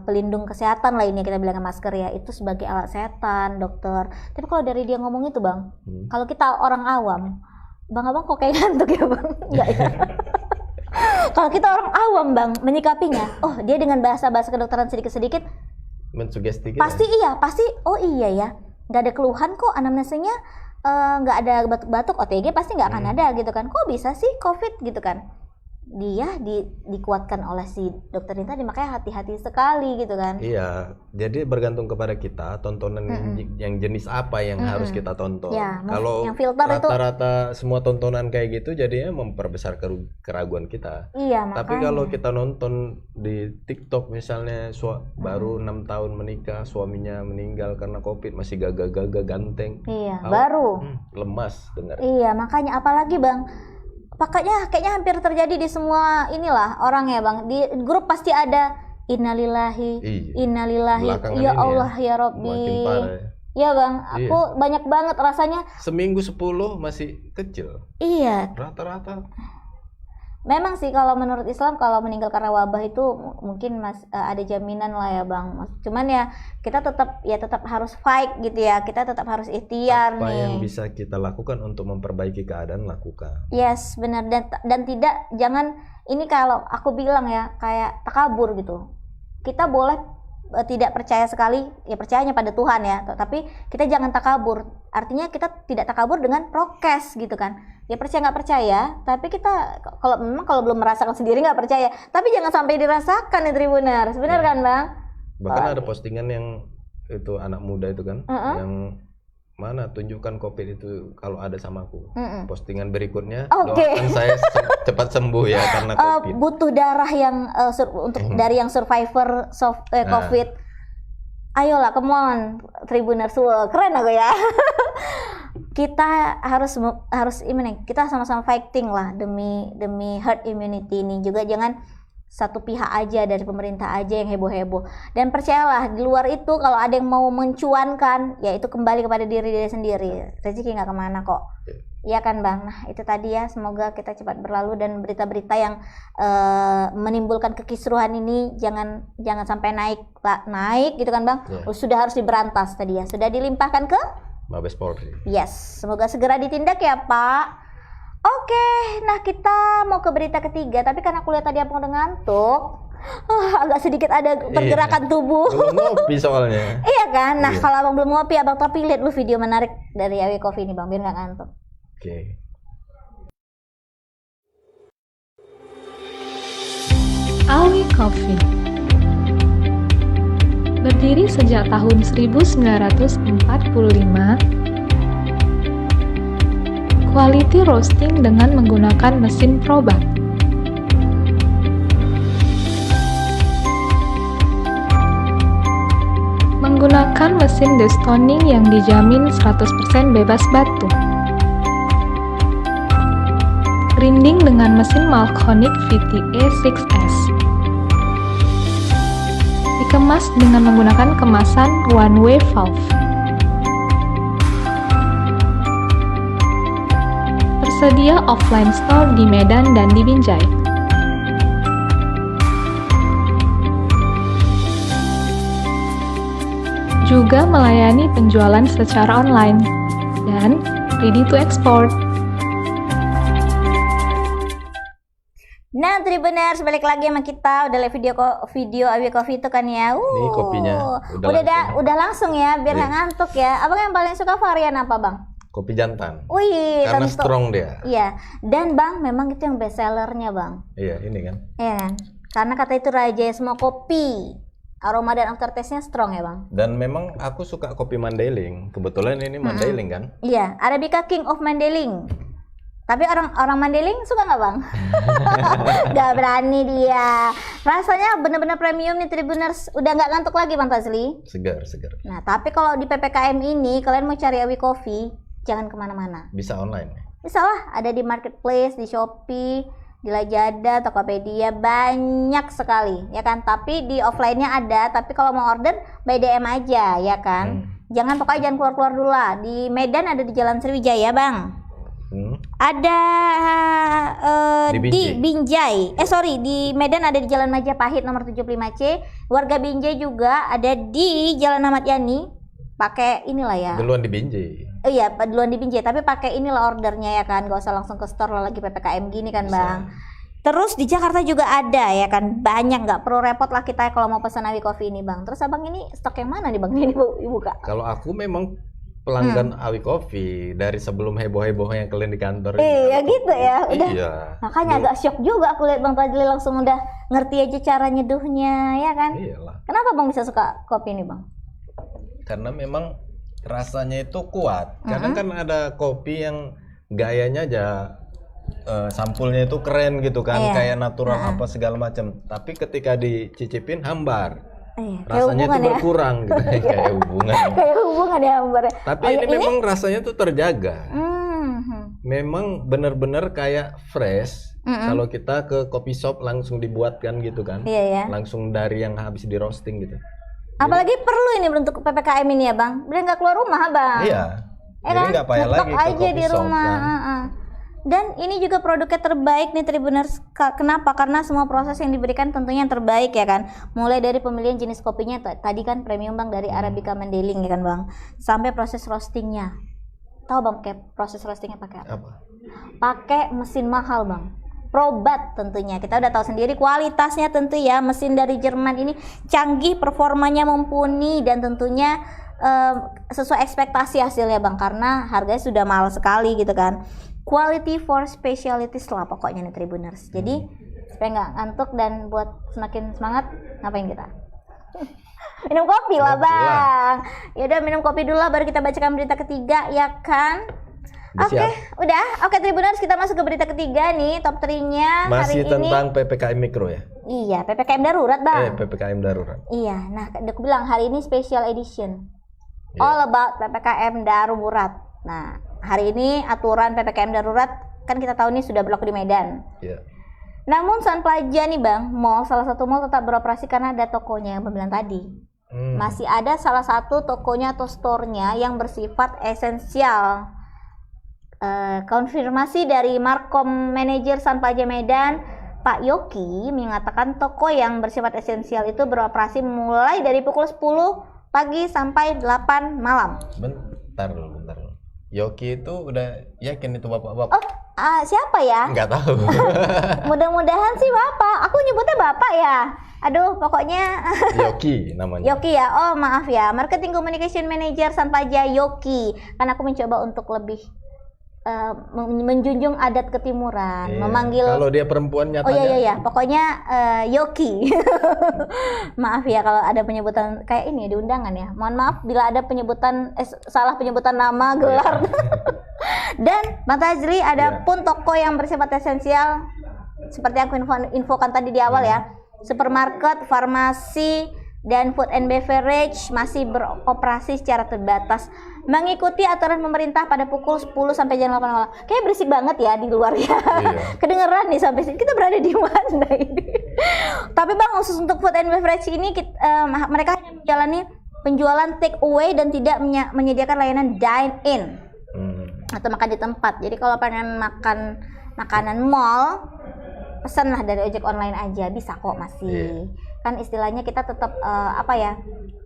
pelindung kesehatan lainnya, kita bilang masker ya, itu sebagai alat setan, dokter. Tapi kalau dari dia ngomong itu Bang, kalau kita orang awam, Bang kok kayak ngantuk ya Bang? Enggak ya? Kalau kita orang awam Bang, menyikapinya, oh dia dengan bahasa-bahasa kedokteran sedikit-sedikit mensugesti. Pasti oh iya ya, nggak ada keluhan kok, anamnesanya nggak ada batuk-batuk, OTG pasti nggak akan ada gitu kan. Kok bisa sih COVID gitu kan? Dia dikuatkan oleh si dokter ini tadi, makanya hati-hati sekali gitu kan. Iya, jadi bergantung kepada kita tontonan yang jenis apa yang harus kita tonton. Ya, kalau yang filter rata-rata semua tontonan kayak gitu jadinya memperbesar keraguan kita. Iya, makanya. Tapi kalau kita nonton di TikTok misalnya baru 6 tahun menikah, suaminya meninggal karena COVID, masih gagah-gagah ganteng. Iya, baru lemas dengar. Iya, makanya apalagi Bang, kayaknya hampir terjadi di semua inilah orang ya Bang. Di grup pasti ada innalillahi, innalillahi. Ya Allah ya Robbi. Makin parah. Ya Bang, aku banyak banget rasanya. Seminggu 10 masih kecil. Iya. Rata-rata. Memang sih kalau menurut Islam kalau meninggal karena wabah itu mungkin ada jaminan lah ya Bang. Cuman ya kita tetap harus fight gitu ya. Kita tetap harus ikhtiar Apa nih. yang bisa kita lakukan untuk memperbaiki keadaan, lakukan. Yes, benar, dan jangan ini kalau aku bilang ya kayak takabur gitu. Kita boleh tidak percaya sekali, ya percayanya pada Tuhan ya, tapi kita jangan takabur. Artinya kita tidak takabur dengan prokes gitu kan. Ya percaya nggak percaya, tapi kita kalau belum merasakan sendiri nggak percaya, tapi jangan sampai dirasakan ya Tribuners, benar kan Bang? Bahkan ada postingan yang itu anak muda itu kan, yang mana tunjukkan COVID itu kalau ada sama aku. Postingan berikutnya, doakan saya cepat sembuh ya karena COVID. Butuh darah yang dari yang survivor COVID. Ayolah, come on Tribuners, keren aku ya. Kita harus kita sama-sama fighting lah demi herd immunity ini juga. Jangan satu pihak aja, dari pemerintah aja yang heboh-heboh. Dan percayalah, di luar itu kalau ada yang mau mencuankan, ya itu kembali kepada diri dia sendiri. Rezeki nggak kemana kok. Iya kan Bang? Nah itu tadi ya, semoga kita cepat berlalu dan berita-berita yang menimbulkan kekisruhan ini jangan sampai naik gitu kan Bang. Sudah harus diberantas tadi ya, sudah dilimpahkan ke Mabes Polri. Yes, semoga segera ditindak ya Pak. Oke, nah kita mau ke berita ketiga, tapi karena aku lihat tadi abang udah ngantuk, agak sedikit ada pergerakan tubuh. Belum ngopi soalnya. Iya kan? Nah kalau abang belum ngopi, abang tapi lihat lu video menarik dari Awi Coffee ini Bang, biar nggak ngantuk. Oke. Awi Coffee berdiri sejak tahun 1945. Quality roasting dengan menggunakan mesin Probat. Menggunakan mesin destoning yang dijamin 100% bebas batu. Grinding dengan mesin Malconic VTA 6S. Dikemas dengan menggunakan kemasan one-way valve. Tersedia offline store di Medan dan di Binjai. Juga melayani penjualan secara online dan ready to export. Nah Tribuners, balik lagi sama kita. Udah lihat video Awi Coffee itu kan ya. Ini kopinya udah langsung ya, biar nggak ngantuk ya. Abang yang paling suka varian apa Bang? Kopi jantan. Wih, karena tentu. strong dia. Iya. Dan Bang, memang itu yang best sellernya Bang. Iya, ini kan. Iya kan? Karena kata itu raja semua kopi. Aroma dan aftertaste-nya strong ya Bang. Dan memang aku suka kopi Mandailing. Kebetulan ini Mandailing kan. Iya, Arabica King of Mandailing. Tapi orang Mandailing suka nggak Bang? Gak berani dia. Rasanya bener-bener premium nih Tribuners. Udah nggak ngantuk lagi Bang Fazli. Segar. Nah, tapi kalau di PPKM ini kalian mau cari Awi Coffee, jangan kemana-mana. Bisa online. Bisa lah, ada di marketplace, di Shopee, di Lazada, Tokopedia, banyak sekali ya kan. Tapi di offline-nya ada, tapi kalau mau order by DM aja ya kan. Jangan keluar-keluar dulu lah. Di Medan ada di Jalan Sriwijaya Bang. Ada di Binjai. Di Medan ada di Jalan Majapahit nomor 75C. Warga Binjai juga ada di Jalan Ahmad Yani. Pakai inilah ya. Duluan di Binjai. Iya, duluan di Binjai, tapi pakai inilah ordernya ya kan. Gak usah langsung ke store lagi PPKM gini kan, Bang. Terus di Jakarta juga ada ya kan. Banyak, nggak perlu repot lah kita kalau mau pesan Awi Coffee ini, Bang. Terus Abang ini stok yang mana nih, Bang? Ini Ibu Kak. Kalau aku memang pelanggan Awi Coffee dari sebelum heboh-hebohnya kalian di kantor. Iya gitu ya. Udah. Iya. Makanya agak shock juga aku lihat Bang Fadli langsung udah ngerti aja cara nyeduhnya ya kan. Iyalah. Kenapa Bang bisa suka kopi ini, Bang? Karena memang rasanya itu kuat. Kadang kan ada kopi yang gayanya aja sampulnya itu keren gitu kan, kayak natural apa segala macam. Tapi ketika dicicipin hambar. Rasanya itu berkurang gitu. Kayak hubungan. Kayak hubungan ya hambar. Tapi ini memang rasanya tuh terjaga. Memang benar-benar kayak fresh. Kalau kita ke coffee shop langsung dibuatkan gitu kan. Langsung dari yang habis di roasting gitu. Apalagi perlu ini untuk PPKM ini ya Bang, udah nggak keluar rumah Bang. Iya. Jadi nggak payah lagi ke aja di shop, rumah. kan? Dan ini juga produknya terbaik nih Tribuners. Kenapa? Karena semua proses yang diberikan tentunya yang terbaik ya kan. Mulai dari pemilihan jenis kopinya tadi kan premium Bang dari Arabica Mandailing ya kan Bang, sampai proses roastingnya. Tahu Bang kayak proses roastingnya pakai apa? Pakai mesin mahal Bang. Probat tentunya, kita udah tahu sendiri kualitasnya tentu ya, mesin dari Jerman ini canggih, performanya mumpuni dan tentunya sesuai ekspektasi hasilnya Bang, karena harganya sudah mahal sekali gitu kan. Quality for specialties lah pokoknya nih Tribuners. Jadi supaya nggak ngantuk dan buat semakin semangat, ngapain kita? Minum kopi lah Bang. Ya udah minum kopi dulu lah, baru kita bacakan berita ketiga ya kan. Oke, udah. Oke Tribuners, kita masuk ke berita ketiga nih, top 3-nya masih hari tentang ini. PPKM Mikro ya? Iya, PPKM darurat Bang. PPKM darurat. Iya, nah aku bilang hari ini special edition. All about PPKM darurat. Nah, hari ini aturan PPKM darurat kan kita tahu nih sudah berlaku di Medan. Namun San Plaza nih Bang, salah satu mall tetap beroperasi karena ada tokonya yang bilang tadi. Masih ada salah satu tokonya atau store-nya yang bersifat esensial. Konfirmasi dari Markom Manager San Plaza Medan, Pak Yoki mengatakan toko yang bersifat esensial itu beroperasi mulai dari pukul 10 pagi sampai 8 malam. Bentar dulu. Yoki itu udah yakin itu bapak-bapak? Siapa ya? Nggak tahu. Mudah-mudahan sih bapak. Aku nyebutnya bapak ya. Aduh, pokoknya Yoki namanya. Yoki ya. Oh, maaf ya. Marketing Communication Manager San Plaza Yoki. Karena aku mencoba untuk lebih menjunjung adat ketimuran, memanggil. Kalau dia perempuan nyatanya. Oh iya, pokoknya Yoki. Maaf ya kalau ada penyebutan kayak ini di undangan ya. Mohon maaf bila ada penyebutan salah penyebutan nama gelar. Dan Bang Tazri, ada pun toko yang bersifat esensial seperti yang aku infokan tadi di awal ya. Supermarket, farmasi, dan food and beverage masih beroperasi secara terbatas mengikuti aturan pemerintah pada pukul 10 sampai jam 8 malam. Kayak berisik banget ya di luar ya. Kedengeran nih sampai sini. Kita berada di mana ini? Tapi Bang, khusus untuk food and beverage ini mereka hanya menjalani penjualan take away dan tidak menyediakan layanan dine in atau makan di tempat. Jadi kalau pengen makan makanan mall, pesanlah dari ojek online aja, bisa kok masih. Kan istilahnya kita tetap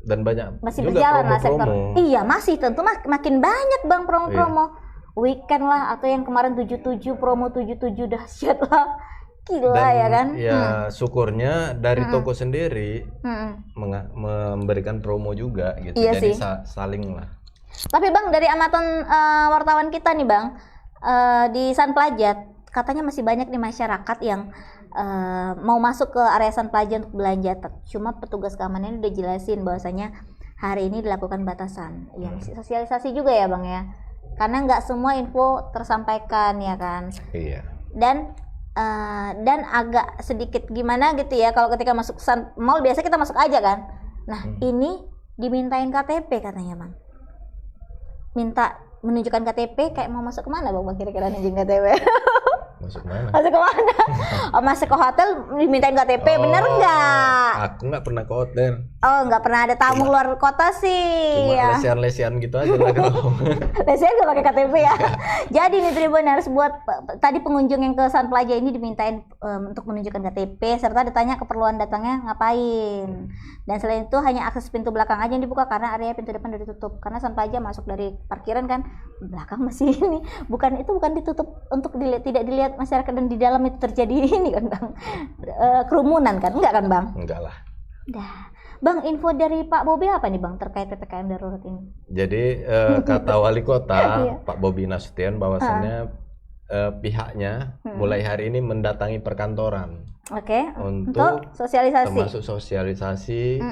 dan banyak masih juga berjalan lah promo-promo. sektor. Iya, masih tentu makin banyak Bang promo-promo. Weekend lah atau yang kemarin 77 promo 77 dahsyat lah. Gila dan, ya kan? Ya syukurnya dari toko sendiri memberikan promo juga gitu. Iya Jadi sih. saling lah. Tapi Bang, dari amatan wartawan kita nih Bang, di San Plaza katanya masih banyak nih masyarakat yang mau masuk ke area San Plaza untuk belanja. Cuma petugas keamanan udah jelasin bahwasanya hari ini dilakukan batasan. Ya, sosialisasi juga ya Bang ya. Karena nggak semua info tersampaikan ya kan. Iya. Dan agak sedikit gimana gitu ya kalau ketika masuk mall biasa kita masuk aja kan. Nah, ini dimintain KTP katanya Bang. Minta menunjukkan KTP kayak mau masuk kemana Bang kira-kira nunjukin KTP? Masuk mana? Masuk kemana? Oh, masuk ke hotel dimintain KTP, bener nggak? Aku nggak pernah ke hotel. Oh, nggak pernah ada tamu luar kota sih. Cuma lesian-lesian gitu aja lah kalau. Lesian nggak pakai KTP ya. Jadi nih Tribuners, buat tadi pengunjung yang ke San Plaza ini dimintain untuk menunjukkan KTP serta ditanya keperluan datangnya ngapain. Dan selain itu hanya akses pintu belakang aja yang dibuka karena area pintu depan udah ditutup. Karena San Plaza masuk dari parkiran kan, belakang masih ini. Bukan ditutup untuk tidak dilihat masyarakat dan di dalam itu terjadi ini kan Bang. Kerumunan kan? Enggak kan Bang? Enggak lah. Dah. Bang, info dari Pak Bobi apa nih Bang terkait PPKM darurat ini? Jadi kata wali kota Pak Bobi Nasution bahwasannya pihaknya mulai hari ini mendatangi perkantoran. Oke. Untuk sosialisasi. Termasuk sosialisasi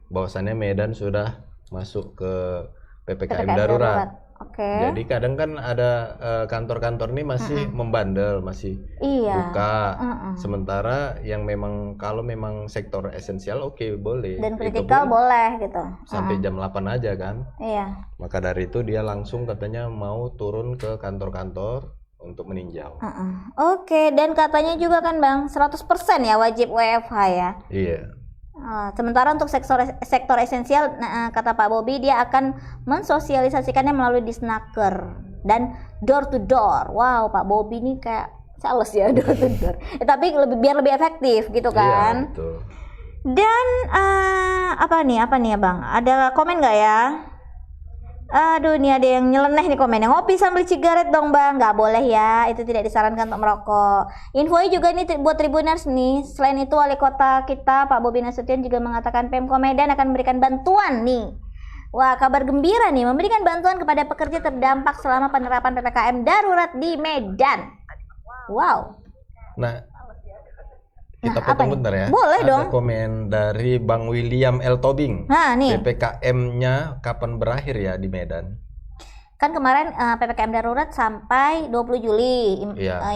bahwasannya Medan sudah masuk ke PPKM darurat. Oke. Jadi kadang kan ada kantor-kantor ini masih membandel, masih buka. Sementara yang memang kalau memang sektor esensial boleh. Dan kritikal boleh gitu. Sampai jam 8 aja kan. Iya. Maka dari itu dia langsung katanya mau turun ke kantor-kantor untuk meninjau. Oke, dan katanya juga kan Bang 100% ya wajib WFH ya. Iya. Sementara untuk sektor esensial, kata Pak Bobi dia akan mensosialisasikannya melalui disnaker dan door to door. Wow, Pak Bobi ini kayak sales ya door to door. Tapi biar lebih efektif gitu kan. Iya, betul. Dan apa nih ya Bang? Ada komen nggak ya? Aduh, nih ada yang nyeleneh nih komennya. Ngopi sambil cigaret dong Bang. Nggak boleh ya, itu tidak disarankan untuk merokok. Infonya juga nih buat Tribuners nih. Selain itu wali kota kita Pak Bobi Nasution juga mengatakan Pemko Medan akan memberikan bantuan nih. Wah, kabar gembira nih, memberikan bantuan kepada pekerja terdampak selama penerapan PPKM darurat di Medan. Wow. Nah, kita potong bentar ya. Boleh dong. Ada komen dari Bang William L. Tobing. Nah, nih. PPKM-nya kapan berakhir ya di Medan? Kan kemarin PPKM darurat sampai 20 Juli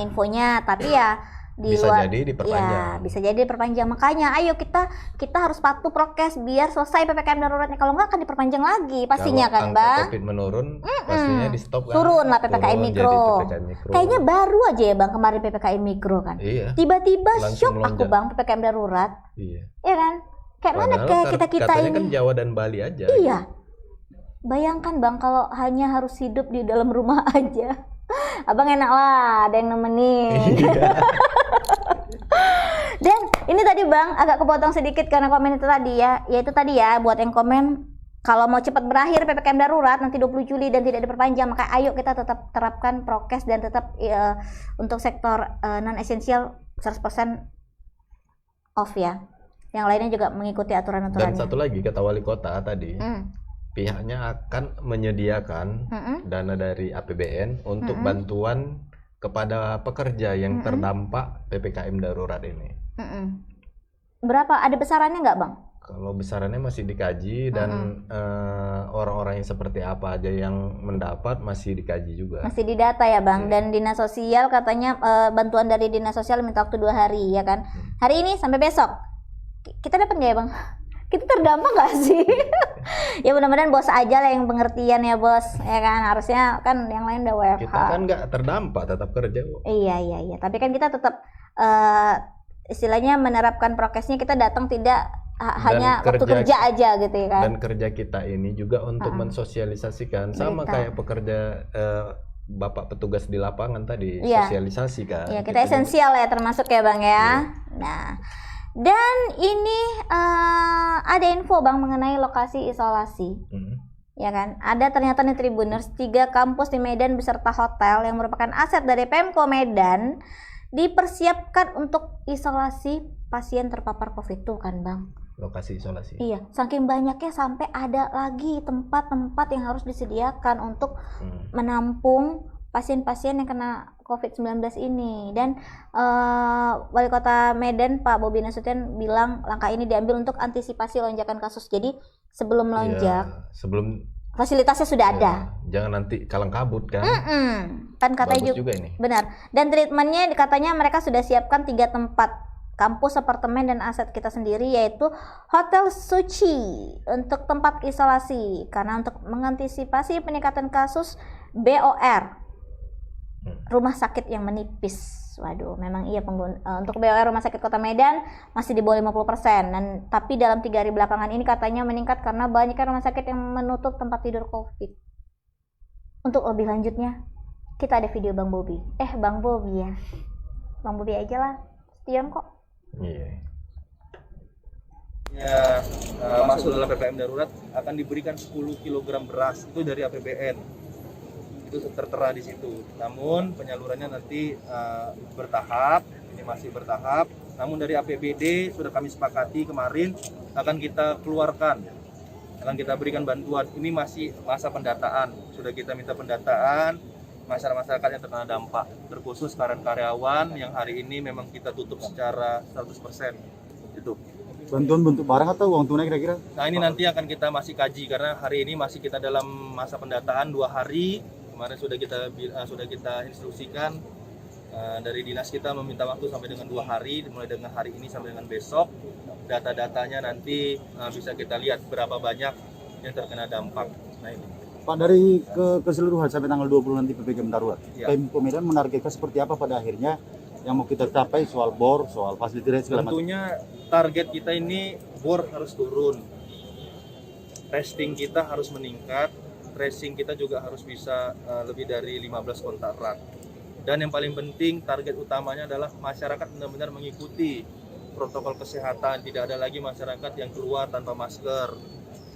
infonya. Tapi ya di bisa luar, jadi diperpanjang. ya bisa jadi diperpanjang. Makanya ayo kita harus patuh prokes biar selesai PPKM daruratnya. Kalau nggak akan diperpanjang lagi pastinya Kalau kan angka Bang. COVID menurun, pastinya di stop kan. Turun lah PPKM Turun, mikro. jadi PPKM mikro. Kayaknya baru aja ya Bang kemarin PPKM mikro kan. Iya. Tiba-tiba Langsung shock aku melonjak. Bang PPKM darurat. Iya. Ya kan? Kayak mana Padahal kayak kita katanya ini. kan Jawa dan Bali aja. Iya. Bayangkan Bang kalau hanya harus hidup di dalam rumah aja. Abang enak lah, ada yang nemenin. Iya. Dan ini tadi Bang agak kepotong sedikit karena komen itu tadi ya. Yaitu tadi ya buat yang komen kalau mau cepat berakhir PPKM darurat nanti 20 Juli dan tidak diperpanjang, maka ayo kita tetap terapkan prokes dan tetap untuk sektor non esensial 100% off ya. Yang lainnya juga mengikuti aturan-aturannya. Dan satu lagi kata wali kota tadi, pihaknya akan menyediakan dana dari APBN untuk bantuan kepada pekerja yang terdampak PPKM darurat ini. Berapa? Ada besarannya nggak Bang? Kalau besarannya masih dikaji dan orang-orang yang seperti apa aja yang mendapat masih dikaji juga. Masih didata ya Bang. Dan Dinas Sosial katanya bantuan dari Dinas Sosial minta waktu 2 hari ya kan. Hari ini sampai besok. Kita dapat nggak ya Bang? Kita terdampak nggak sih? Ya mudah-mudahan bos aja lah yang pengertian ya bos, ya kan, harusnya kan yang lain udah WFH. Kita kan nggak terdampak, tetap kerja kok. Iya, tapi kan kita tetap istilahnya menerapkan prokesnya, kita datang tidak hanya waktu kerja aja gitu ya kan. Dan kerja kita ini juga untuk mensosialisasikan, sama kayak pekerja Bapak petugas di lapangan tadi, sosialisasi kan. Iya, kita esensial ya termasuk ya Bang ya. Nah, dan ini ada info Bang mengenai lokasi isolasi. Ya kan, ada ternyata nih Tribuners 3 kampus di Medan beserta hotel yang merupakan aset dari Pemko Medan dipersiapkan untuk isolasi pasien terpapar COVID tuh kan Bang. Lokasi isolasi. Iya, saking banyaknya sampai ada lagi tempat-tempat yang harus disediakan untuk menampung pasien-pasien yang kena COVID-19 ini. Dan Wali Kota Medan Pak Bobi Nasution bilang langkah ini diambil untuk antisipasi lonjakan kasus. Jadi sebelum melonjak, sebelum fasilitasnya sudah ada. Jangan nanti kalang kabut kan. Kan katanya juga ini. Benar. Dan treatmentnya katanya mereka sudah siapkan 3 tempat, kampus, apartemen, dan aset kita sendiri, yaitu Hotel Suci untuk tempat isolasi karena untuk mengantisipasi peningkatan kasus BOR, rumah sakit yang menipis. Waduh, memang iya untuk BOR rumah sakit Kota Medan masih di bawah 50%, dan tapi dalam 3 hari belakangan ini katanya meningkat karena banyak rumah sakit yang menutup tempat tidur COVID. Untuk lebih lanjutnya kita ada video Bang Bobi. Bang Bobi ya. Bang Bobi aja lah. Setion kok. Iya. Ya, masuk dalam PPKM darurat akan diberikan 10 kg beras itu dari APBN. Itu tertera di situ. Namun penyalurannya nanti bertahap, ini masih bertahap. Namun dari APBD sudah kami sepakati kemarin akan kita keluarkan, akan kita berikan bantuan. Ini masih masa pendataan, sudah kita minta pendataan masyarakat yang terkena dampak, terkhusus karyawan yang hari ini memang kita tutup secara 100%. Itu. Bantuan bentuk barang atau uang tunai kira-kira? Nah ini nanti akan kita masih kaji karena hari ini masih kita dalam masa pendataan 2 hari. Kemarin sudah kita instruksikan dari dinas kita meminta waktu sampai dengan 2 hari, mulai dengan hari ini sampai dengan besok. Data-datanya nanti bisa kita lihat berapa banyak yang terkena dampak. Nah ini. Pak, dari keseluruhan sampai tanggal 20 nanti PPKM darurat, Ya. Pemko Medan menargetkan seperti apa pada akhirnya yang mau kita capai soal bor, soal fasilitas segala macam? Tentunya target kita ini bor harus turun, testing kita harus meningkat, tracing kita juga harus bisa lebih dari 15 kontak erat. Dan yang paling penting target utamanya adalah masyarakat benar-benar mengikuti protokol kesehatan. Tidak ada lagi masyarakat yang keluar tanpa masker,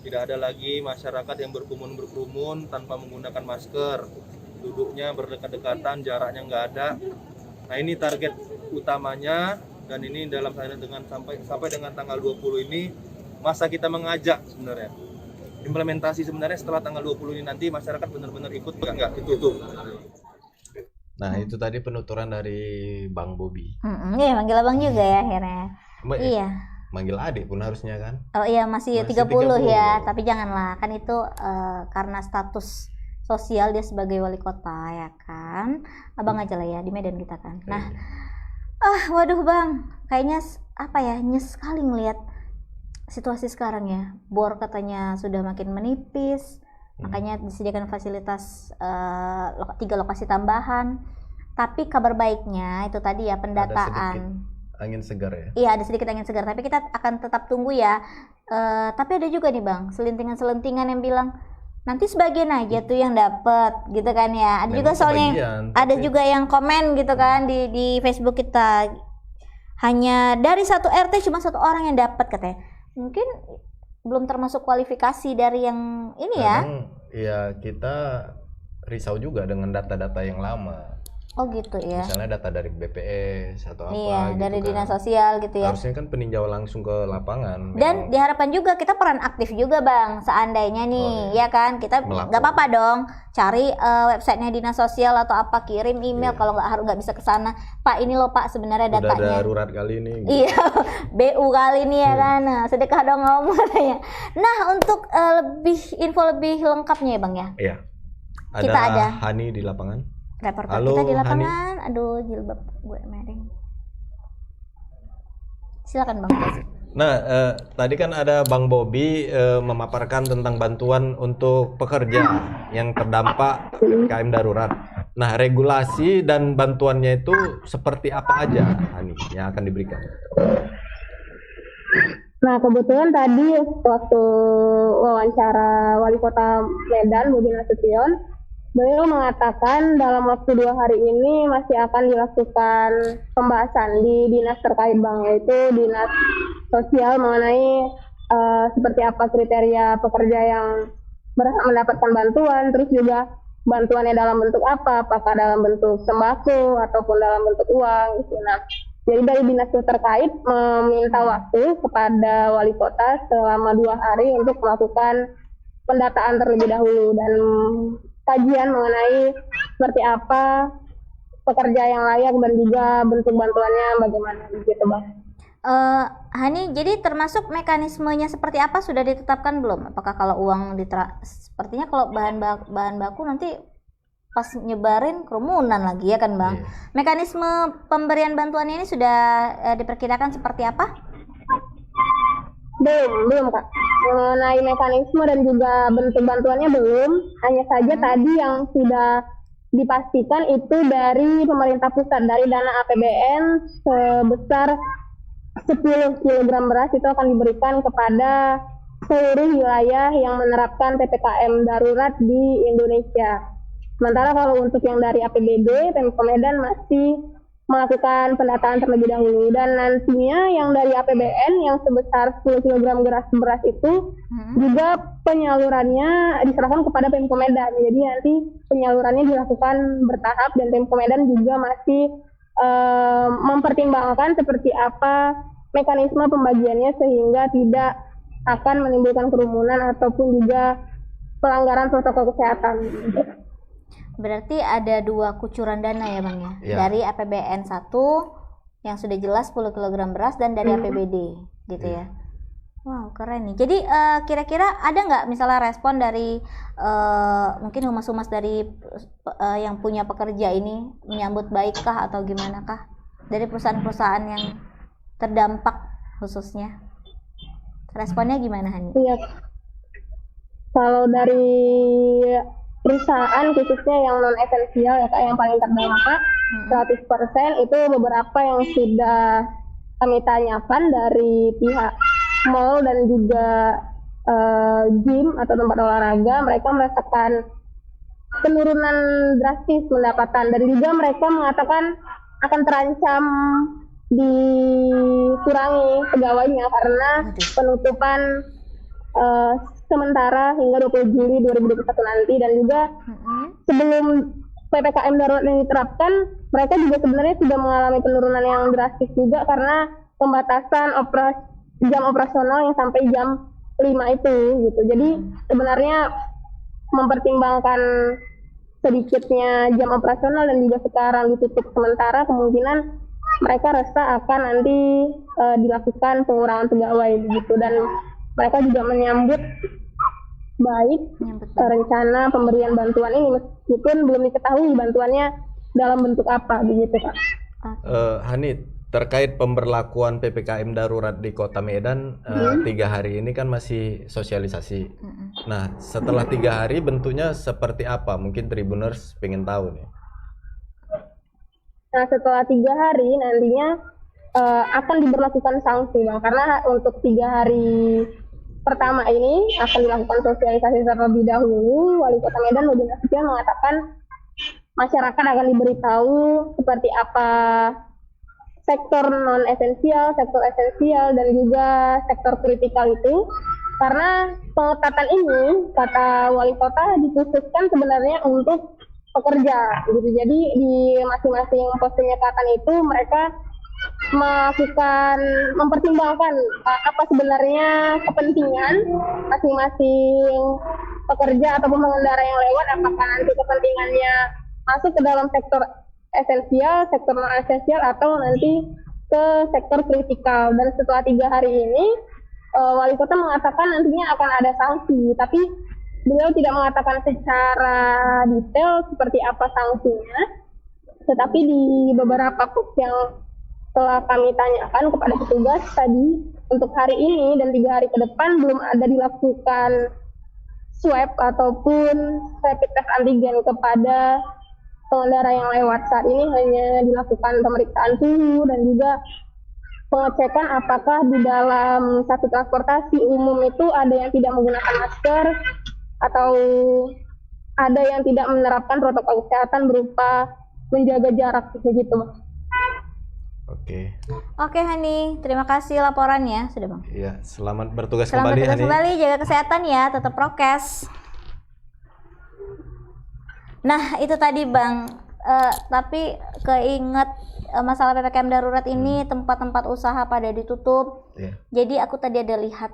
tidak ada lagi masyarakat yang berkerumun tanpa menggunakan masker, duduknya berdekat-dekatan, jaraknya nggak ada. Nah ini target utamanya, dan ini dalam dengan sampai dengan tanggal 20 ini masa kita mengajak sebenarnya. Implementasi sebenarnya setelah tanggal 20 ini nanti masyarakat benar-benar ikut enggak itu. Nah itu tadi penuturan dari Bang Bobi. Iya, manggil abang juga ya akhirnya. Iya. Manggil adik pun harusnya kan? Oh iya, masih 30 ya, tapi janganlah, kan itu karena status sosial dia sebagai wali kota ya kan. Abang aja lah ya, di Medan kita kan. Nah, Waduh Bang, kayaknya nyes sekali ngelihat situasi sekarang ya. Bor katanya sudah makin menipis, makanya disediakan fasilitas 3 lokasi tambahan. Tapi kabar baiknya itu tadi ya, pendataan. Angin segar ya? Iya, ada sedikit angin segar, tapi kita akan tetap tunggu ya. Tapi ada juga nih Bang, selentingan-selentingan yang bilang nanti sebagian aja tuh yang dapat gitu kan ya. Ada juga soalnya ada juga yang komen gitu kan di Facebook kita, hanya dari 1 RT cuma 1 orang yang dapat katanya. Mungkin belum termasuk kualifikasi dari yang ini ya. Iya, kita risau juga dengan data-data yang lama. Oh gitu ya. Misalnya data dari BPS atau apa Iya, gitu dari kan. dinas sosial gitu ya. Harusnya kan peninjau langsung ke lapangan. Dan diharapkan juga kita peran aktif juga Bang, seandainya nih ya kan, kita nggak apa-apa dong cari websitenya dinas sosial atau apa, kirim email kalau nggak bisa ke sana. Pak ini loh Pak sebenarnya datanya. Udah darurat kali ini. Gitu. Iya, BU kali ini ya kan. Nah, sedekah dong ngomong katanya. Nah, untuk info lebih lengkapnya ya Bang ya. Iya. Kita ada Hani di lapangan. Reporter Halo, kita di lapangan. Hani. Aduh, jilbab gue miring. Silakan Bang. Nah, tadi kan ada Bang Bobi memaparkan tentang bantuan untuk pekerja yang terdampak PPKM darurat. Nah, regulasi dan bantuannya itu seperti apa aja, Hani, yang akan diberikan? Nah, kebetulan tadi waktu wawancara Wali Kota Medan, Bobi Nasution, beliau mengatakan dalam waktu 2 hari ini masih akan dilakukan pembahasan di dinas terkait Bang, yaitu dinas sosial mengenai seperti apa kriteria pekerja yang berhak mendapatkan bantuan, terus juga bantuannya dalam bentuk apa, apakah dalam bentuk sembako ataupun dalam bentuk uang gitu. Nah, jadi dari dinas terkait meminta waktu kepada wali kota selama 2 hari untuk melakukan pendataan terlebih dahulu dan kajian mengenai seperti apa pekerja yang layak dan juga bentuk bantuannya bagaimana gitu Bang. Hani, jadi termasuk mekanismenya seperti apa sudah ditetapkan belum? Apakah kalau uang sepertinya kalau bahan baku nanti pas nyebarin kerumunan lagi ya kan Bang? Mekanisme pemberian bantuannya ini sudah diperkirakan seperti apa? Belum Kak. Mengenai mekanisme dan juga bentuk bantuannya belum. Hanya saja tadi yang sudah dipastikan itu dari pemerintah pusat, dari dana APBN sebesar 10 kg beras itu akan diberikan kepada seluruh wilayah yang menerapkan PPKM darurat di Indonesia. Sementara kalau untuk yang dari APBD, Pemkab Medan masih melakukan pendataan terlebih dahulu, dan nantinya yang dari APBN yang sebesar 10 kg beras itu juga penyalurannya diserahkan kepada Pemkab Medan. Jadi nanti penyalurannya dilakukan bertahap dan Pemkab Medan juga masih mempertimbangkan seperti apa mekanisme pembagiannya sehingga tidak akan menimbulkan kerumunan ataupun juga pelanggaran protokol kesehatan. Berarti ada 2 kucuran dana ya Bang ya? Ya. Dari APBN 1 yang sudah jelas 10 kg beras dan dari APBD gitu ya. Wow, keren nih. Jadi kira-kira ada nggak misalnya respon dari mungkin humas-humas dari yang punya pekerja ini menyambut baik kah atau gimana kah? Dari perusahaan-perusahaan yang terdampak khususnya. Responnya gimana Hani? Iya. Kalau dari perusahaan khususnya yang non esensial ya Kak, yang paling terdampak 100% itu beberapa yang sudah kami tanyakan dari pihak mall dan juga gym atau tempat olahraga, mereka merasakan penurunan drastis pendapatan, dan juga mereka mengatakan akan terancam dikurangi pegawainya karena penutupan sementara hingga 20 Juli 2021 nanti, dan juga sebelum PPKM darurat yang diterapkan, mereka juga sebenarnya sudah mengalami penurunan yang drastis juga karena pembatasan jam operasional yang sampai jam 5 itu gitu. Jadi sebenarnya mempertimbangkan sedikitnya jam operasional dan juga sekarang ditutup sementara, kemungkinan mereka rasa akan nanti dilakukan pengurangan pegawai gitu, dan mereka juga menyambut baik rencana pemberian bantuan ini meskipun belum diketahui bantuannya dalam bentuk apa begitu Kak. Hani, terkait pemberlakuan PPKM darurat di Kota Medan 3 hari ini kan masih sosialisasi. Nah, setelah 3 hari bentuknya seperti apa? Mungkin Tribuners pengen tahu nih. Nah, setelah 3 hari nantinya akan diberlakukan sanksi, Bang. Karena untuk 3 hari pertama ini akan dilakukan sosialisasi terlebih dahulu. Wali Kota Medan Bobi Nasution mengatakan masyarakat akan diberitahu seperti apa sektor non esensial, sektor esensial, dan juga sektor kritikal itu. Karena pengetatan ini, kata wali kota, dikhususkan sebenarnya untuk pekerja gitu. Jadi di masing-masing pos penyekatan itu mereka mempertimbangkan apa sebenarnya kepentingan masing-masing pekerja ataupun pengendara yang lewat, apakah nanti kepentingannya masuk ke dalam sektor esensial, sektor non esensial, atau nanti ke sektor kritikal. Dan setelah 3 hari ini wali kota mengatakan nantinya akan ada sanksi, tapi beliau tidak mengatakan secara detail seperti apa sanksinya. Tetapi di beberapa pos yang telah kami tanyakan kepada petugas tadi, untuk hari ini dan 3 hari ke depan belum ada dilakukan swab ataupun rapid test antigen kepada pengendara yang lewat. Saat ini hanya dilakukan pemeriksaan suhu dan juga pengecekan apakah di dalam satu transportasi umum itu ada yang tidak menggunakan masker atau ada yang tidak menerapkan protokol kesehatan berupa menjaga jarak begitu. Oke Hani, terima kasih laporannya sudah Bang. Iya, selamat bertugas Selamat kembali bertugas Hani. kembali, jaga kesehatan ya, tetap prokes. Nah itu tadi Bang, tapi keinget masalah PPKM darurat ini tempat-tempat usaha pada ditutup. Jadi aku tadi ada lihat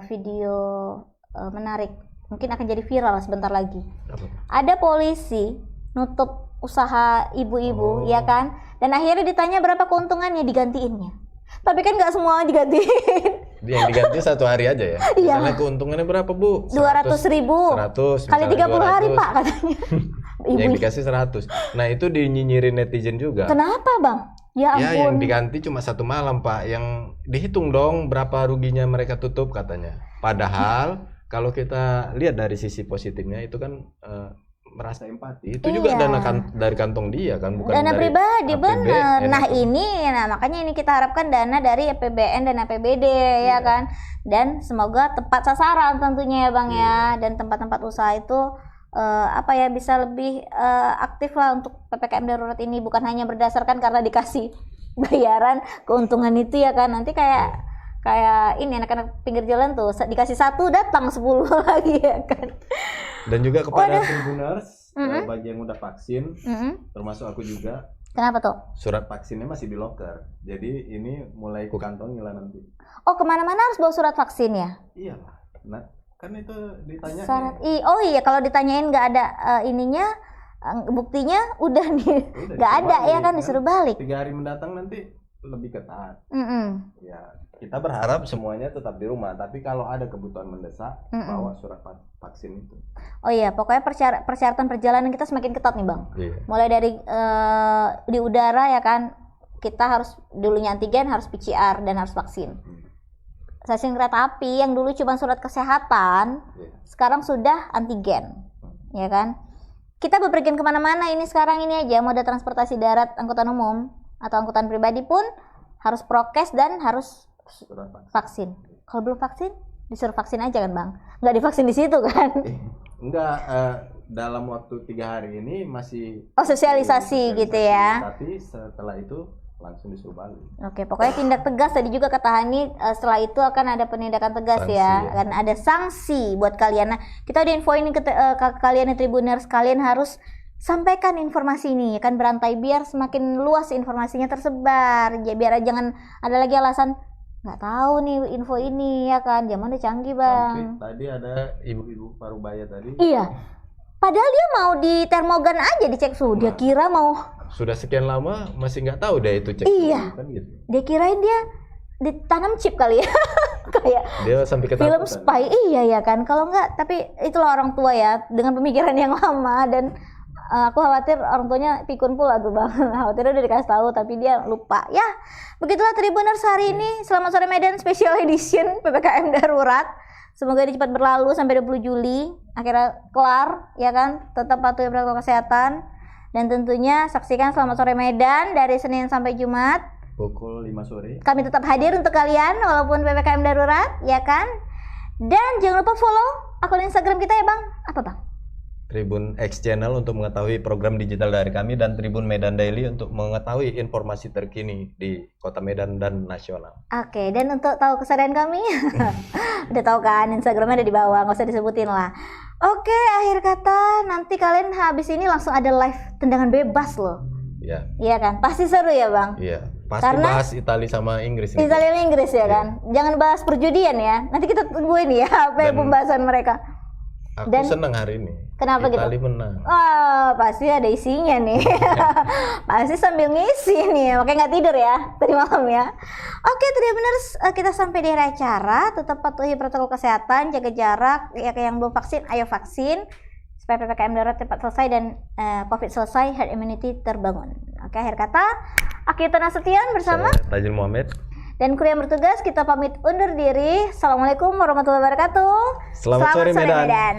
video menarik, mungkin akan jadi viral sebentar lagi. Ada polisi nutup usaha ibu-ibu, ya kan? Dan akhirnya ditanya berapa keuntungannya, digantiinnya. Tapi kan nggak semua digantiin. Yang diganti 1 hari aja ya. Iya. Misalnya keuntungannya berapa Bu? 200.000 100 kali 30 200. hari Pak katanya. Yang dikasih 100. Nah itu dinyinyirin netizen juga. Kenapa Bang? Ya ampun. Ya yang diganti cuma 1 malam Pak. Yang dihitung dong berapa ruginya mereka tutup katanya. Padahal kalau kita lihat dari sisi positifnya itu kan merasa empati. Itu juga dana dari kantong dia kan, bukan dana dari pribadi, bener. Nah itu. makanya ini kita harapkan dana dari APBN dan APBD ya kan. Dan semoga tepat sasaran tentunya ya Bang ya. Dan tempat-tempat usaha itu bisa lebih aktif lah untuk PPKM darurat ini, bukan hanya berdasarkan karena dikasih bayaran keuntungan itu ya kan. Nanti kayak ini anak-anak pinggir jalan tuh dikasih 1 datang 10 lagi ya kan. Dan juga kepada Tribuners bagi yang udah vaksin, termasuk aku juga. Kenapa tuh? Surat vaksinnya masih di locker, jadi ini mulai ku kantongin lah nanti. Oh kemana-mana harus bawa surat vaksin ya? Iya lah, nah kan itu ditanya. Oh iya, kalau ditanyain nggak ada ininya, buktinya udah nih nggak ada ya kan, disuruh balik. 3 hari mendatang nanti lebih ketat. Ya kita berharap semuanya tetap di rumah, tapi kalau ada kebutuhan mendesak bawa surat vaksin itu. Oh iya, pokoknya persyaratan perjalanan kita semakin ketat nih Bang. Mulai dari di udara ya kan, kita harus dulunya antigen, harus PCR dan harus vaksin. Stasiun kereta api yang dulu cuma surat kesehatan, sekarang sudah antigen, ya kan? Kita bepergian kemana-mana ini sekarang ini aja, moda transportasi darat, angkutan umum atau angkutan pribadi pun harus prokes dan harus vaksin. Kalau belum vaksin, disuruh vaksin aja kan Bang? Nggak divaksin di situ kan? Enggak, dalam waktu 3 hari ini masih sosialisasi gitu ya. Tapi setelah itu langsung disuruh balik. Oke, pokoknya tindak tegas tadi juga kata Hani, setelah itu akan ada penindakan tegas sanksi, ya. Akan ada sanksi buat kalian. Nah, kita udah infoin ke kalian nih Tribuners, kalian harus sampaikan informasi ini kan berantai biar semakin luas informasinya tersebar. Ya, biar jangan ada lagi alasan nggak tahu nih info ini ya kan, zaman udah canggih Bang. Tadi ada ibu-ibu Parubaya tadi. Iya. Padahal dia mau di termogan aja dicek suhu. Dia kira mau. Sudah sekian lama masih nggak tahu deh itu cek. Iya. Suhu kan gitu. Dia kirain dia ditanam chip kali ya. Kayak dia sampai ketakutan. Film spy. Iya ya kan. Kalau nggak, tapi itulah orang tua ya dengan pemikiran yang lama dan aku khawatir orang tuanya pikun pula tuh bang. Khawatirnya udah dikasih tahu tapi dia lupa. Ya, begitulah Tribuners hari ini. Selamat sore Medan Special Edition PPKM darurat. Semoga ini cepat berlalu sampai 20 Juli. Akhirnya kelar, ya kan? Tetap patuhi protokol kesehatan. Dan tentunya saksikan Selamat Sore Medan dari Senin sampai Jumat. Pukul 5 sore. Kami tetap hadir untuk kalian walaupun PPKM darurat, ya kan? Dan jangan lupa follow akun Instagram kita ya bang. Apa bang? Tribun X Channel untuk mengetahui program digital dari kami dan Tribun Medan Daily untuk mengetahui informasi terkini di Kota Medan dan nasional. Oke, dan untuk tahu kesadaran kami, udah tahu kan Instagramnya ada di bawah, nggak usah disebutin lah. Oke, akhir kata nanti kalian habis ini langsung ada live tendangan bebas loh. Iya. Iya kan, pasti seru ya bang. Iya. Pasti Karena bahas Italia sama Inggris. Italia sama Inggris ya kan. Jangan bahas perjudian ya. Nanti kita tungguin ya apa pembahasan mereka. Aku Dan senang hari ini. Kenapa gitu? Italia menang. Oh, pasti ada isinya nih. Pasti sambil ngisi nih, makanya nggak tidur ya tadi malam ya. Oke, Tribuners, kita sampai di akhir acara. Tetap patuhi protokol kesehatan, jaga jarak. Ya, yang belum vaksin, ayo vaksin supaya PPKM darurat cepat selesai dan COVID selesai, herd immunity terbangun. Oke, akhir kata, Akita Nasution bersama Saya Tajil Muhammad dan kru yang bertugas kita pamit undur diri. Assalamualaikum warahmatullahi wabarakatuh. Selamat sore Medan. Medan.